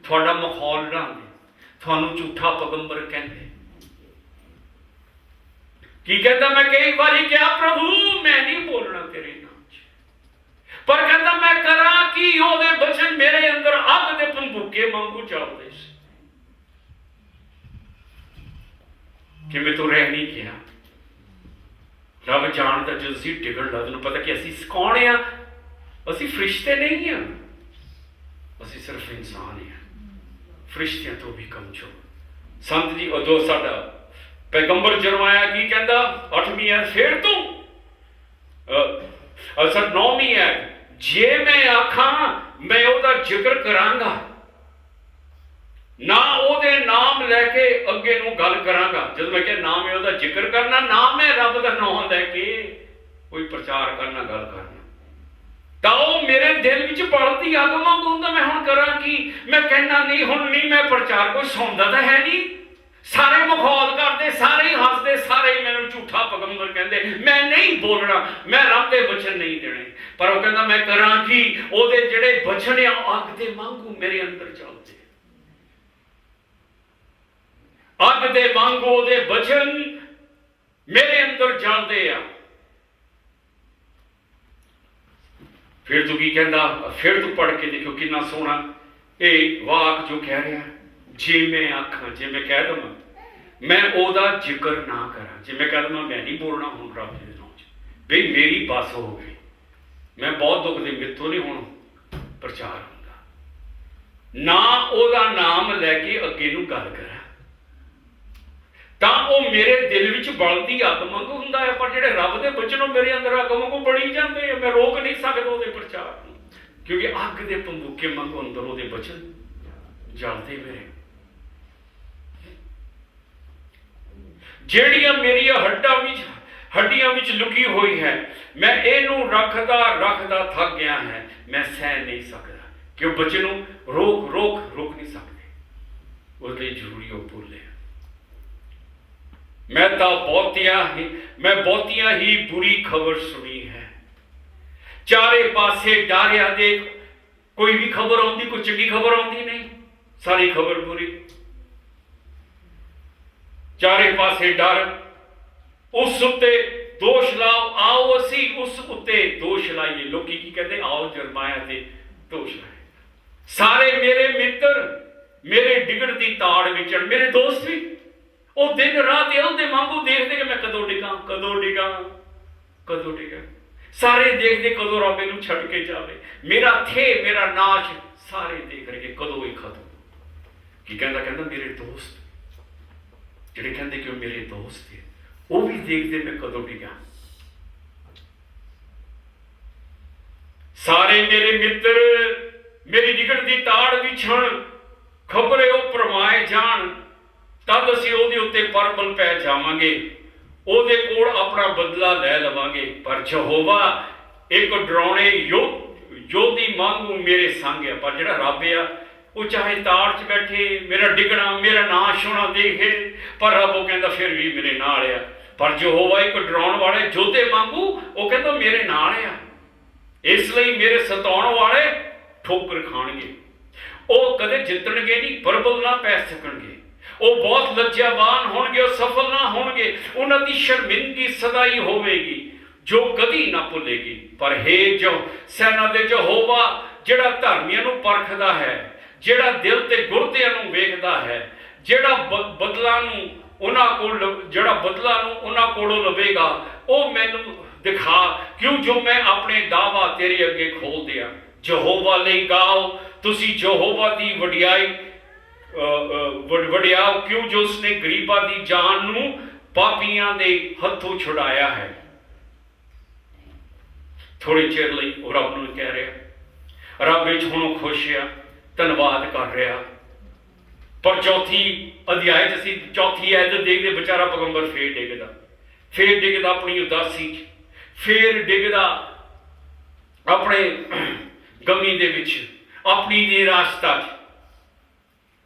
थोड़ा मखौल उड़ाते, थानू झूठा पैगंबर कहते। की कहता मैं कई बारी क्या प्रभु मैं नहीं बोलना तेरे नाम च, पर कहता मैं करा कि ओदे वचन मेरे अंदर अग दे पंबूके वांगू चलते कि मैं तो रह नहीं गया। रब जानता जो असीं टिकण लगदे नूं पता कि असीं कौन आ, असीं फरिश्ते नहीं हैं, असीं सिर्फ इंसान हैं, फरिश्तियां तो भी कमजोर। संत जी उदों साडा ਪੈਗੰਬਰ ਜਰਮਾਇਆ ਕੀ ਕਹਿੰਦਾ 8ਵੀਂ ਐਤ ਫੇਰ ਤੋਂ ਅਸਰ 9ਵੀਂ ਐਤ, ਜੇ ਮੈਂ ਆਖਾਂ ਮੈਂ ਉਹਦਾ ਜ਼ਿਕਰ ਕਰਾਂਗਾ, ਨਾ ਉਹਦੇ ਨਾਮ ਲੈ ਕੇ ਅੱਗੇ ਨੂੰ ਗੱਲ ਕਰਾਂਗਾ। ਜਦੋਂ ਮੈਂ ਕਿਹਾ ਨਾਮ ਹੈ ਉਹਦਾ ਜ਼ਿਕਰ ਕਰਨਾ, ਨਾਮ ਹੈ ਰੱਬ ਦਾ ਨਾਮ ਲੈ ਕੇ ਕੋਈ ਪ੍ਰਚਾਰ ਕਰਨਾ, ਗੱਲ ਕਰਨਾ, ਤਾਂ ਉਹ ਮੇਰੇ ਦਿਲ ਵਿੱਚ ਬਲਦੀ ਅੱਗ ਵਾਂਗ ਹੁੰਦਾ। ਮੈਂ ਹੁਣ ਕਰਾਂ ਕੀ? ਮੈਂ ਕਹਿਣਾ ਨਹੀਂ, ਹੁਣ ਨਹੀਂ ਮੈਂ ਪ੍ਰਚਾਰ, ਕੋਈ ਸੁਣਦਾ ਤਾਂ ਹੈ ਨਹੀਂ, ਸਾਰੇ ਮਖੌਲ ਕਰਦੇ, ਸਾਰੇ ਹੀ ਹੱਸਦੇ, ਸਾਰੇ ਹੀ ਮੈਨੂੰ ਝੂਠਾ ਪੈਗੰਬਰ ਕਹਿੰਦੇ। ਮੈਂ ਨਹੀਂ ਬੋਲਣਾ, ਮੈਂ ਰੱਬ ਦੇ ਬਚਨ ਨਹੀਂ ਦੇਣੇ। ਪਰ ਉਹ ਕਹਿੰਦਾ ਮੈਂ ਕਰਾਂ ਕੀ? ਉਹਦੇ ਜਿਹੜੇ ਬਚਨ ਆ ਅੱਗ ਦੇ ਵਾਂਗੂ ਮੇਰੇ ਅੰਦਰ ਚੱਲਦੇ, ਅੱਗ ਦੇ ਵਾਂਗੂ ਉਹਦੇ ਬਚਨ ਮੇਰੇ ਅੰਦਰ ਜਲਦੇ ਆ। ਫਿਰ ਤੂੰ ਕੀ ਕਹਿੰਦਾ? ਫਿਰ ਤੂੰ ਪੜ੍ਹ ਕੇ ਦੇਖੋ ਕਿੰਨਾ ਸੋਹਣਾ ਇਹ ਵਾਕ ਜੋ ਕਹਿ ਰਿਹਾ, ਜੇ ਮੈਂ ਆਖਾਂ, ਜੇ ਮੈਂ ਕਹਿ ਦਵਾਂ ਮੈਂ ਉਹਦਾ ਜ਼ਿਕਰ ਨਾ ਕਰਾਂ, ਜੇ ਮੈਂ ਕਹਿ ਦਵਾਂ ਮੈਂ ਨਹੀਂ ਬੋਲਣਾ ਹੁਣ ਰੱਬ ਦੇ ਨਾਮ 'ਚ, ਬਈ ਮੇਰੀ ਬਸ ਹੋ ਗਈ, ਮੈਂ ਬਹੁਤ ਦੁੱਖ ਦੇ, ਮੇਥੋਂ ਨਹੀਂ ਹੁਣ ਪ੍ਰਚਾਰ ਹੁੰਦਾ, ਨਾ ਉਹਦਾ ਨਾਮ ਲੈ ਕੇ ਅੱਗੇ ਨੂੰ ਗੱਲ ਕਰਾਂ, ਤਾਂ ਉਹ ਮੇਰੇ ਦਿਲ ਵਿੱਚ ਬਲਦੀ ਅੱਗ ਵਾਂਗੂ ਹੁੰਦਾ ਹੈ। ਪਰ ਜਿਹੜੇ ਰੱਬ ਦੇ ਬਚਨ ਉਹ ਮੇਰੇ ਅੰਦਰ ਅੱਗ ਵਾਂਗੂ ਬੜੀ ਜਾਂਦੇ ਆ। ਮੈਂ ਰੋਕ ਨਹੀਂ ਸਕਦਾ ਉਹਦੇ ਪ੍ਰਚਾਰ ਨੂੰ, ਕਿਉਂਕਿ ਅੱਗ ਦੇ ਭੰਬੂਕੇ ਵਾਂਗੂ ਅੰਦਰ ਉਹਦੇ ਬਚਨ ਜਲਦੇ ਮੇਰੇ। ਜਿਹੜੀਆਂ ਮੇਰੀਆਂ ਹੱਡੀਆਂ ਵਿੱਚ ਲੁਕੀ ਹੋਈ ਹੈ, ਮੈਂ ਇਹਨੂੰ ਰੱਖਦਾ ਥੱਕ ਗਿਆ ਹੈ, ਮੈਂ ਸਹਿ ਨਹੀਂ ਸਕਦਾ, ਕਿ ਉਹ ਬਚਨ ਨੂੰ ਰੋਕ ਨਹੀਂ ਸਕਦੇ। ਉਹਦੇ ਲਈ ਜ਼ਰੂਰੀ ਉਹ ਬੋਲੇ। ਮੈਂ ਬਹੁਤੀਆਂ ਹੀ ਬੁਰੀ ਖਬਰ ਸੁਣੀ ਹੈ, ਚਾਰੇ ਪਾਸੇ ਡਾਰਿਆ ਦੇ, ਕੋਈ ਵੀ ਖਬਰ ਆਉਂਦੀ, ਕੋਈ ਚੰਗੀ ਖਬਰ ਆਉਂਦੀ ਨਹੀਂ, ਸਾਰੀ ਖਬਰ ਬੁਰੀ। ਚਾਰੇ ਪਾਸੇ ਡਰ, ਉਸ ਉੱਤੇ ਦੋਸ਼ ਲਾਓ, ਆਓ ਅਸੀਂ ਉਸ ਉੱਤੇ ਦੋਸ਼ ਲਾਈਏ। ਲੋਕੀ ਕੀ ਕਹਿੰਦੇ? ਆਓ ਜਰਮਾਇਆ ਤੇ ਦੋਸ਼ ਲਾਏ। ਸਾਰੇ ਮੇਰੇ ਮਿੱਤਰ ਮੇਰੇ ਡਿਗਣ ਦੀ ਤਾੜ ਵਿੱਚ, ਮੇਰੇ ਦੋਸਤ ਵੀ ਉਹ ਦਿਨ ਰਾਤ ਉਹਦੇ ਵਾਂਗੂ ਦੇਖਦੇ ਕਿ ਮੈਂ ਕਦੋਂ ਡਿੱਗਾ। ਸਾਰੇ ਦੇਖਦੇ ਕਦੋਂ ਰੱਬ ਨੂੰ ਛੱਡ ਕੇ ਜਾਵੇ, ਮੇਰਾ ਮੇਰਾ ਨਾਸ਼ ਸਾਰੇ ਦੇਖ ਰਹੇ ਕਦੋਂ ਇਹ ਖਤਮ। ਕੀ ਕਹਿੰਦਾ? ਮੇਰੇ ਦੋਸਤ ਜਿਹੜੇ ਕਹਿੰਦੇ ਕਿ ਉਹ ਮੇਰੇ ਦੋਸਤ ਹੈ, ਉਹ ਵੀ ਦੇਖਦੇ ਮੈਂ ਕਦੋਂ ਡਿੱਗਾ। ਸਾਰੇ ਮੇਰੇ ਮਿੱਤਰ ਮੇਰੀ ਡਿਗਣ ਦੀ ਤਾੜ ਵਿੱਚ ਹਨ, ਖਬਰੇ ਉਹ ਪਰਮਾਏ ਜਾਣ, ਤਦ ਅਸੀਂ ਉਹਦੇ ਉੱਤੇ ਪਰਬਲ ਪੈ ਜਾਵਾਂਗੇ, ਉਹਦੇ ਕੋਲ ਆਪਣਾ ਬਦਲਾ ਲੈ ਲਵਾਂਗੇ। ਪਰ ਯਹੋਵਾ ਇੱਕ ਡਰਾਉਣੇ ਯੋਧੀ ਵਾਂਗੂ ਮੇਰੇ ਸੰਗ ਆ। ਪਰ ਜਿਹੜਾ ਰੱਬ ਆ ਉਹ ਚਾਹੇ ਤਾੜ 'ਚ ਬੈਠੇ, ਮੇਰਾ ਡਿੱਗਣਾ, ਮੇਰਾ ਨਾਸ਼ ਹੋਣਾ ਦੇਖੇ, ਪਰ ਰੱਬ ਉਹ ਕਹਿੰਦਾ ਫਿਰ ਵੀ ਮੇਰੇ ਨਾਲ ਆ। ਪਰ ਯਹੋਵਾ ਇੱਕ ਡਰਾਉਣ ਵਾਲੇ ਯੋਧੇ ਵਾਂਗੂ, ਉਹ ਕਹਿੰਦਾ ਮੇਰੇ ਨਾਲ ਆ। ਇਸ ਲਈ ਮੇਰੇ ਸਤਾਉਣ ਵਾਲੇ ਠੋਕਰ ਖਾਣਗੇ, ਉਹ ਕਦੇ ਜਿੱਤਣਗੇ ਨਹੀਂ, ਪਰਬਲ ਨਾ ਪੈ ਸਕਣਗੇ। ਉਹ ਬਹੁਤ ਲੱਜਿਆਵਾਨ ਹੋਣਗੇ, ਉਹ ਸਫਲ ਨਾ ਹੋਣਗੇ। ਉਹਨਾਂ ਦੀ ਸ਼ਰਮਿੰਦਗੀ ਸਦਾ ਹੀ ਹੋਵੇਗੀ, ਜੋ ਕਦੀ ਨਾ ਭੁੱਲੇਗੀ। ਪਰ ਹੇ ਜੋ ਸੈਨਾ ਦੇ ਯਹੋਵਾ, ਜਿਹੜਾ ਧਰਮੀਆਂ ਨੂੰ ਪਰਖਦਾ ਹੈ, ਜਿਹੜਾ ਦਿਲ ਤੇ ਗੁਰਦਿਆਂ ਨੂੰ ਵੇਖਦਾ ਹੈ, ਜਿਹੜਾ ਬਦਲਾ ਨੂੰ ਉਹਨਾਂ ਕੋਲੋਂ ਲਵੇਗਾ, ਉਹ ਮੈਨੂੰ ਦਿਖਾ, ਕਿਉਂ ਜੋ ਮੈਂ ਆਪਣੇ ਦਾਵਾ ਤੇਰੇ ਅੱਗੇ ਖੋਲ ਦਿਆਂ। ਯਹੋਵਾ ਲਈ ਗਾਓ, ਤੁਸੀਂ ਯਹੋਵਾ ਦੀ ਵਡਿਆਓ, ਕਿਉਂ ਜੋ ਉਸਨੇ ਗਰੀਬਾਂ ਦੀ ਜਾਨ ਨੂੰ ਪਾਪੀਆਂ ਦੇ ਹੱਥੋਂ ਛੁਡਾਇਆ ਹੈ। ਥੋੜੇ ਚਿਰ ਲਈ ਉਹ ਰੱਬ ਨੂੰ ਕਹਿ ਰਿਹਾ, ਰੱਬ ਵਿੱਚ ਹੁਣ ਉਹ ਖੁਸ਼ ਆ, ਧੰਨਵਾਦ ਕਰ ਰਿਹਾ। ਪਰ ਚੌਥੀ ਅਧਿਆਇ 'ਚ ਅਸੀਂ ਚੌਥੀ ਐਤ ਦੇਖਦੇ, ਵਿਚਾਰਾ ਪੈਗੰਬਰ ਫੇਰ ਡਿੱਗਦਾ ਆਪਣੀ ਉਦਾਸੀ 'ਚ, ਫੇਰ ਡਿੱਗਦਾ ਆਪਣੇ ਗਮੀ ਦੇ ਵਿੱਚ, ਆਪਣੀ ਨਿਰਾਸ਼ਤਾ 'ਚ।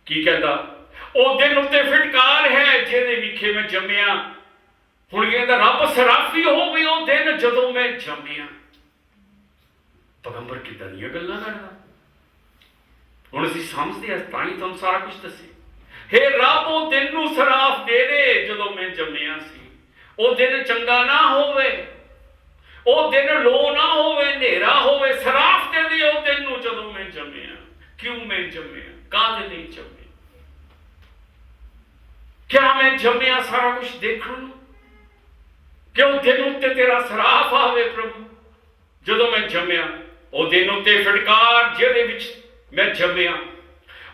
ਕੀ ਕਹਿੰਦਾ? ਉਹ ਦਿਨ ਉੱਤੇ ਫਿਟਕਾਰ ਹੈ ਜਿਹਦੇ ਵਿਖੇ ਮੈਂ ਜੰਮਿਆ। ਹੁਣ ਕਹਿੰਦਾ ਰੱਬ ਸਰਾਫੀ ਹੋਵੇ ਉਹ ਦਿਨ ਜਦੋਂ ਮੈਂ ਜੰਮਿਆ। ਪੈਗੰਬਰ ਕਿੱਦਾਂ ਦੀਆਂ ਗੱਲਾਂ ਕਰਦਾ। ਹੁਣ ਅਸੀਂ ਸਮਝਦੇ ਹਾਂ, ਤਾਂ ਹੀ ਤੁਹਾਨੂੰ ਸਾਰਾ ਕੁਝ ਦੱਸੇ। ਹੇ ਰੱਬ, ਉਹ ਦਿਨ ਨੂੰ ਸਰਾਫ ਦੇ ਦੇ ਜਦੋਂ ਮੈਂ ਜੰਮਿਆ ਸੀ। ਉਹ ਦਿਨ ਚੰਗਾ ਨਾ ਹੋਵੇ, ਉਹ ਦਿਨ ਲੋ ਨਾ ਹੋਵੇ, ਹਨੇਰਾ ਹੋਵੇ, ਸਰਾਫ ਦੇ ਦੇ ਉਹ ਦਿਨ ਨੂੰ ਜਦੋਂ ਮੈਂ ਜੰਮਿਆ। ਕਿਉਂ ਮੈਂ ਜੰਮਿਆ? ਕਾਹਦੇ ਲਈ ਜੰਮਿਆ? ਕਿਆ ਮੈਂ ਜੰਮਿਆ ਸਾਰਾ ਕੁਝ ਦੇਖਣ ਨੂੰ? ਕਿ ਉਹ ਦਿਨ ਉੱਤੇ ਤੇਰਾ ਸਰਾਫ ਆਵੇ ਪ੍ਰਭੂ। ਜਦੋਂ ਮੈਂ ਜੰਮਿਆ, ਉਹ ਦਿਨ ਉੱਤੇ ਫਿਟਕਾਰ ਜਿਹਦੇ ਵਿੱਚ ਮੈਂ ਜੰਮਿਆ,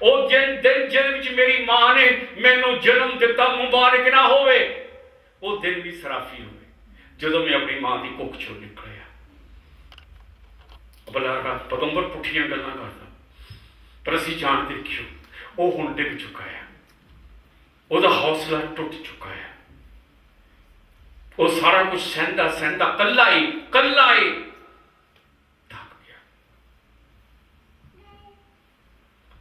ਉਹ ਦਿਨ ਜਿਹਦੇ ਵਿੱਚ ਮੇਰੀ ਮਾਂ ਨੇ ਮੈਨੂੰ ਜਨਮ ਦਿੱਤਾ ਮੁਬਾਰਕ ਨਾ ਹੋਵੇ। ਉਹ ਦਿਨ ਵੀ ਸਰਾਫੀ ਹੋਵੇ ਜਦੋਂ ਮੈਂ ਆਪਣੀ ਮਾਂ ਦੀ ਕੁੱਖ ਚੋਂ ਨਿਕਲਿਆ। ਬਲਾ ਪਗੰਬਰ ਪੁੱਠੀਆਂ ਗੱਲਾਂ ਕਰਦਾ, ਪਰ ਅਸੀਂ ਜਾਣਦੇ ਕਿਉਂ ਉਹ ਹੁਣ ਡਿੱਗ ਚੁੱਕਾ ਹੈ, ਉਹਦਾ ਹੌਸਲਾ ਟੁੱਟ ਚੁੱਕਾ ਹੈ। ਉਹ ਸਾਰਾ ਕੁਝ ਸਹਿੰਦਾ ਕੱਲਾ ਹੀ ਥੱਕ ਗਿਆ।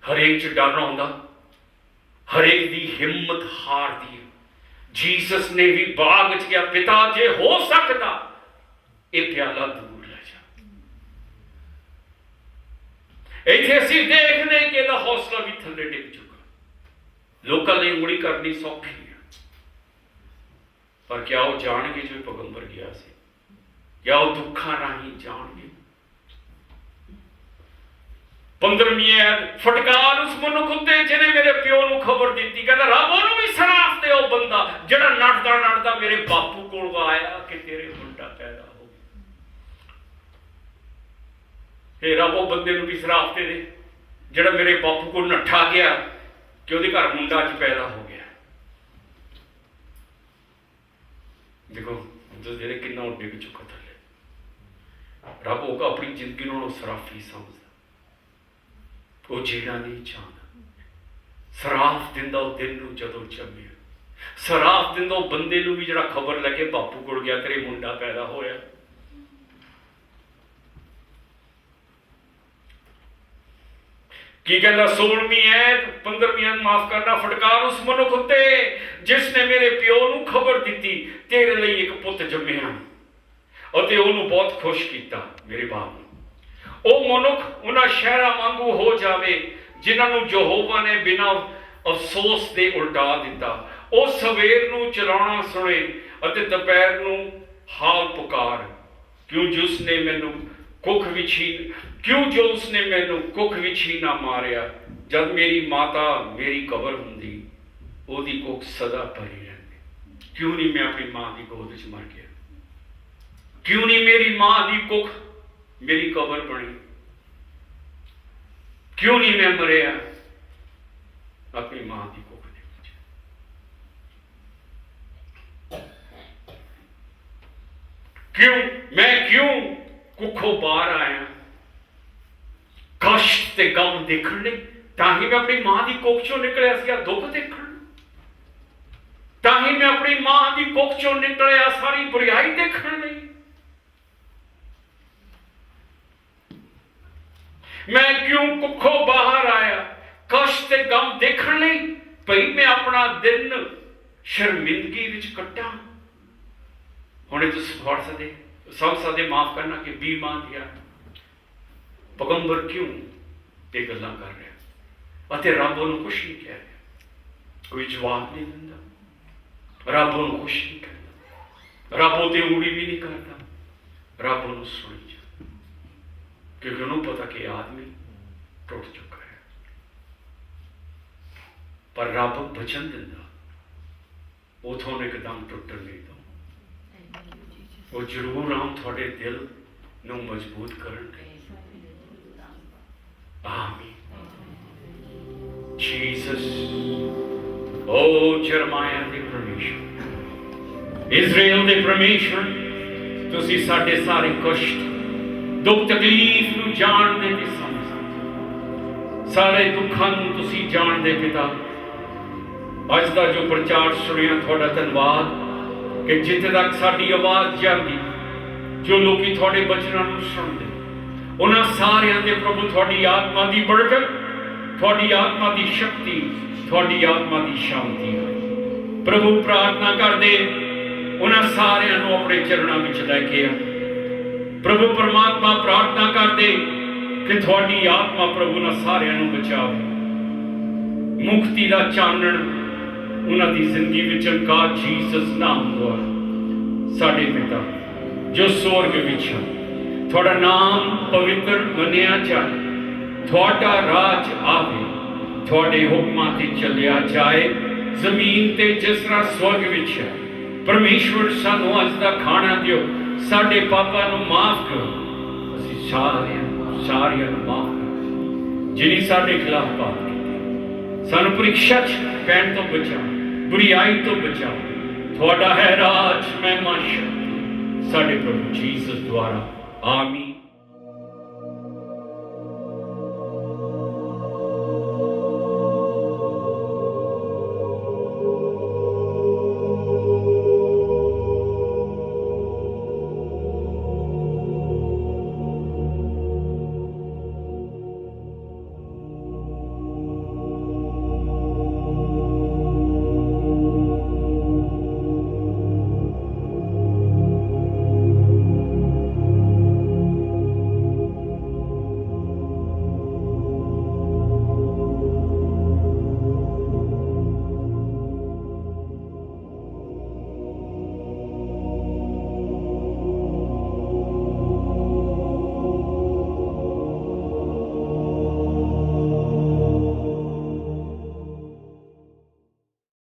ਹਰੇਕ ਚ ਡਰ ਆਉਂਦਾ, ਹਰੇਕ ਦੀ ਹਿੰਮਤ ਹਾਰਦੀ ਹੈ। ਜੀਸਸ ਨੇ ਵੀ ਬਾਗ ਚ ਕਿਹਾ, ਪਿਤਾ ਜੇ ਹੋ ਸਕਦਾ ਇਹ ਪਿਆਲਾ ਦੂਰ ਲੈ ਜਾ। ਇੱਥੇ ਅਸੀਂ ਦੇਖਦੇ ਕਿ ਇਹਦਾ ਹੌਸਲਾ ਵੀ ਥੱਲੇ ਡਿੱਗ ਚੁੱਕਾ। ਲੋਕਾਂ ਲਈ ਉਂਗਲੀ ਕਰਨੀ ਸੌਖੀ ਹੈ, ਪਰ ਕਿਆ ਉਹ ਜਾਣਗੇ ਜੋ ਪੈਗੰਬਰ ਗਿਆ ਸੀ? ਕਿਆ ਉਹ ਦੁੱਖਾਂ ਰਾਹੀਂ ਜਾਣਗੇ? 15ਵੀਂ ਆਇਤ, ਫਟਕਾਰ ਉਸ ਮਨੁੱਖ ਉੱਤੇ ਜਿਹਨੇ ਮੇਰੇ ਪਿਓ ਨੂੰ ਖਬਰ ਦਿੱਤੀ। ਕਹਿੰਦਾ ਰੱਬ ਉਹਨੂੰ ਵੀ ਸਰਾਫ ਤੇ ਉਹ ਬੰਦਾ ਜਿਹੜਾ ਨੱਠਦਾ ਮੇਰੇ ਬਾਪੂ ਕੋਲ ਆਇਆ ਕਿ ਤੇਰੇ ਮੁੰਡਾ ਪੈਦਾ ਹੋ। ਇਹ ਰੱਬ ਉਹ ਬੰਦੇ ਨੂੰ ਵੀ ਸਰਾਫ ਤੇ ਦੇ ਜਿਹੜਾ ਮੇਰੇ ਬਾਪੂ ਕੋਲ ਨੱਠਾ ਗਿਆ ਕਿ ਉਹਦੇ ਘਰ ਮੁੰਡਾ ਅੱਜ ਪੈਦਾ ਹੋ ਗਿਆ। ਦੇਖੋ ਜਿਹੜੇ ਕਿੰਨਾ ਉਹ ਡਿੱਗ ਚੁੱਕਾ ਥੱਲੇ। ਰੱਬ ਉਹ ਆਪਣੀ ਜ਼ਿੰਦਗੀ ਨੂੰ ਸਰਾਫੀ ਸਮਝਦਾ, ਉਹ ਜੀਣਾ ਨਹੀਂ ਚਾਹੁੰਦਾ। ਸਰਾਫ ਦਿੰਦਾ ਉਹ ਦਿਨ ਨੂੰ ਜਦੋਂ ਜੰਮਿਆ, ਸਰਾਫ ਦਿੰਦਾ ਉਹ ਬੰਦੇ ਨੂੰ ਵੀ ਜਿਹੜਾ ਖਬਰ ਲੈ ਕੇ ਬਾਪੂ ਕੋਲ ਗਿਆ ਤੇਰੇ ਮੁੰਡਾ ਪੈਦਾ ਹੋਇਆ। ਕੀ ਕਹਿੰਦਾ 16ਵੀਂ ਐਤ 15ਵੀਂ ਮਾਫ ਕਰਨਾ, ਫਟਕਾਰ ਉਸ ਮਨੁੱਖ ਉੱਤੇ ਜਿਸ ਨੇ ਮੇਰੇ ਪਿਓ ਨੂੰ ਖਬਰ ਦਿੱਤੀ ਤੇਰੇ ਲਈ ਇੱਕ ਪੁੱਤ ਜੰਮਿਆ ਅਤੇ ਉਹਨੂੰ ਬਹੁਤ ਖੁਸ਼ ਕੀਤਾ। ਮੇਰੇ ਬਾਪ ਨੂੰ ਉਹ ਮਨੁੱਖ ਉਹਨਾਂ ਸ਼ਹਿਰਾਂ ਵਾਂਗੂ ਹੋ ਜਾਵੇ ਜਿਨ੍ਹਾਂ ਨੂੰ ਯਹੋਵਾ ਨੇ ਬਿਨਾਂ ਅਫਸੋਸ ਦੇ ਉਲਟਾ ਦਿੱਤਾ। ਉਹ ਸਵੇਰ ਨੂੰ ਚਲਾਉਣਾ ਸੁਣੇ ਅਤੇ ਦੁਪਹਿਰ ਨੂੰ ਹਾਲ ਪੁਕਾਰ, ਕਿਉਂ ਜੋ ਉਸਨੇ ਮੈਨੂੰ ਕੁੱਖ ਵਿੱਚ ਹੀ ਨਾ ਮਾਰਿਆ। ਜਦ ਮੇਰੀ ਮਾਤਾ ਮੇਰੀ ਕਬਰ ਹੁੰਦੀ ਉਹਦੀ ਕੁੱਖ ਸਦਾ ਭਰੀ ਰਹਿੰਦੀ। ਕਿਉਂ ਨਹੀਂ ਮੈਂ ਆਪਣੀ ਮਾਂ ਦੀ ਗੋਦ ਵਿੱਚ ਮਰ ਗਿਆ? ਕਿਉਂ ਨਹੀਂ ਮੇਰੀ ਮਾਂ ਦੀ ਕੁੱਖ ਮੇਰੀ ਕਬਰ ਬਣੀ? ਕਿਉਂ ਨਹੀਂ ਮੈਂ ਮਰਿਆ ਆਪਣੀ ਮਾਂ ਦੀ ਕੁੱਖ ਦੇ ਵਿੱਚ? ਕਿਉਂ ਕੁੱਖੋਂ ਬਾਹਰ ਆਇਆ? ਕਸ਼ਟ ਤੇ ਗਮ ਦੇਖਣ ਲਈ ਤਾਂ ਹੀ ਮੈਂ ਆਪਣੀ ਮਾਂ ਦੀ ਕੁੱਖ ਚੋਂ ਨਿਕਲਿਆ ਸੀ। ਦੁੱਖ ਦੇਖਣ ਤਾਂ ਹੀ ਮੈਂ ਆਪਣੀ ਮਾਂ ਦੀ ਕੁੱਖ ਚੋਂ ਨਿਕਲਿਆ, ਸਾਰੀ ਬੁਰਾਈ ਦੇਖਣ ਲਈ। ਮੈਂ ਕਿਉਂ ਕੁੱਖੋਂ ਬਾਹਰ ਆਇਆ? ਕਸ਼ਟ ਤੇ ਗਮ ਦੇਖਣ ਲਈ, ਭਈ ਮੈਂ ਆਪਣਾ ਦਿਨ ਸ਼ਰਮਿੰਦਗੀ ਵਿੱਚ ਕੱਟਾਂ। ਹੁਣੇ ਤੁਸੀਂ ਫੜ ਸਕਦੇ ਸਭ ਸਾਡੇ ਮਾਫ ਕਰਨਾ ਕਿ 20 ਮਾਹ ਦਿਆ ਪੈਗੰਬਰ ਕਿਉਂ ਇਹ ਗੱਲਾਂ ਕਰ ਰਿਹਾ ਅਤੇ ਰੱਬ ਉਹਨੂੰ ਕੁਛ ਨਹੀਂ ਕਹਿ ਰਿਹਾ, ਕੋਈ ਜਵਾਬ ਨਹੀਂ ਦਿੰਦਾ। ਰੱਬ ਉਹਨੂੰ ਕੁਛ ਨਹੀਂ ਕਹਿੰਦਾ, ਰੱਬ ਉਹਤੇ ਉਂਗਲੀ ਵੀ ਨਹੀਂ ਕਰਦਾ। ਰੱਬ ਉਹਨੂੰ ਸੁਣੀ ਜਾ, ਕਿਉਂਕਿ ਉਹਨੂੰ ਪਤਾ ਕਿ ਆਦਮੀ ਟੁੱਟ ਚੁੱਕਾ ਹੈ। ਪਰ ਰੱਬ ਬਚਨ ਦਿੰਦਾ, ਉਥੋਂ ਇੱਕਦਮ ਟੁੱਟਣ ਨਹੀਂ ਦੋ। ਉਹ ਜ਼ਰੂਰ ਆਉਂ ਤੁਹਾਡੇ ਦਿਲ ਨੂੰ ਮਜ਼ਬੂਤ ਕਰਨਗੇ। ਆਮੀਨ। ਜੀਸਸ ਓ ਜਰਮਾਇਆ ਦੇ ਪਰਮੇਸ਼ਰ, ਇਜ਼ਰਾਈਲ ਦੇ ਪਰਮੇਸ਼ਰ, ਤੁਸੀਂ ਸਾਡੇ ਸਾਰੇ ਕਸ਼ਟ ਦੁੱਖ ਤਕਲੀਫ ਨੂੰ ਜਾਣਦੇ ਤੇ ਸਮਝਦੇ, ਸਾਰੇ ਦੁੱਖਾਂ ਨੂੰ ਤੁਸੀਂ ਜਾਣਦੇ ਪਿਤਾ। ਅੱਜ ਦਾ ਜੋ ਪ੍ਰਚਾਰ ਸੁਣਿਆ ਤੁਹਾਡਾ ਧੰਨਵਾਦ ਕਿ ਜਿੱਥੇ ਤੱਕ ਸਾਡੀ ਆਵਾਜ਼ ਜਾਂਦੀ, ਜੋ ਲੋਕੀ ਤੁਹਾਡੇ ਬਚਨਾਂ ਨੂੰ ਸੁਣਦੇ, ਉਹਨਾਂ ਸਾਰਿਆਂ ਦੇ ਪ੍ਰਭੂ ਤੁਹਾਡੀ ਆਤਮਾ ਦੀ ਬਰਕਤ, ਤੁਹਾਡੀ ਆਤਮਾ ਦੀ ਸ਼ਕਤੀ, ਤੁਹਾਡੀ ਆਤਮਾ ਦੀ ਸ਼ਾਂਤੀ ਹੋਏ। ਪ੍ਰਭੂ ਪ੍ਰਾਰਥਨਾ ਕਰਦੇ ਉਹਨਾਂ ਸਾਰਿਆਂ ਨੂੰ ਆਪਣੇ ਚਰਨਾਂ ਵਿੱਚ ਲੈ ਕੇ ਆ। ਪ੍ਰਭੂ ਪਰਮਾਤਮਾ ਪ੍ਰਾਰਥਨਾ ਕਰਦੇ ਕਿ ਤੁਹਾਡੀ ਆਤਮਾ ਪ੍ਰਭੂ ਨਾਲ ਸਾਰਿਆਂ ਨੂੰ ਬਚਾਵੇ, ਮੁਕਤੀ ਦਾ ਚਾਨਣ ਉਹਨਾਂ ਦੀ ਜ਼ਿੰਦਗੀ ਵਿੱਚ ਚਮਕਾ। ਜੀਸਸ ਨਾਮ ਦੁਆਰਾ ਸਾਡੇ ਪਿਤਾ ਜੋ ਸਵਰਗ ਵਿੱਚ ਹੈ, ਤੁਹਾਡਾ ਨਾਮ ਪਵਿੱਤਰ ਮੰਨਿਆ ਜਾਏ, ਤੁਹਾਡਾ ਰਾਜ ਆਵੇ, ਤੁਹਾਡੇ ਹੁਕਮਾਂ ਤੇ ਚੱਲਿਆ ਜਾਏ, ਜ਼ਮੀਨ ਤੇ ਜਿਸ ਤਰ੍ਹਾਂ ਸਵਰਗ ਵਿੱਚ ਹੈ। ਪਰਮੇਸ਼ਵਰ ਸਾਨੂੰ ਅੱਜ ਦਾ ਖਾਣਾ ਦਿਓ, ਸਾਡੇ ਪਾਪਾਂ ਨੂੰ ਮਾਫ ਕਰੋ, ਅਸੀਂ ਸਾਰਿਆਂ ਨੂੰ ਮਾਫ ਕਰੋ ਜਿਨੀ ਸਾਡੇ ਖਿਲਾਫ ਪਾਪ ਕੀਤੇ, ਸਾਨੂੰ ਪ੍ਰੀਖਿਆ 'ਚ ਪੈਣ ਤੋਂ ਬਚਾਓ, ਬੁਰੀਆਈ ਤੋਂ ਬਚਾਓ। ਤੁਹਾਡਾ ਹੈ ਰਾਜ, ਮਹਿਮਾ, ਸ਼ਕਤੀ ਸਾਡੇ ਪ੍ਰਭੂ ਜੀਸਸ ਦੁਆਰਾ। ਆਮੀਨ।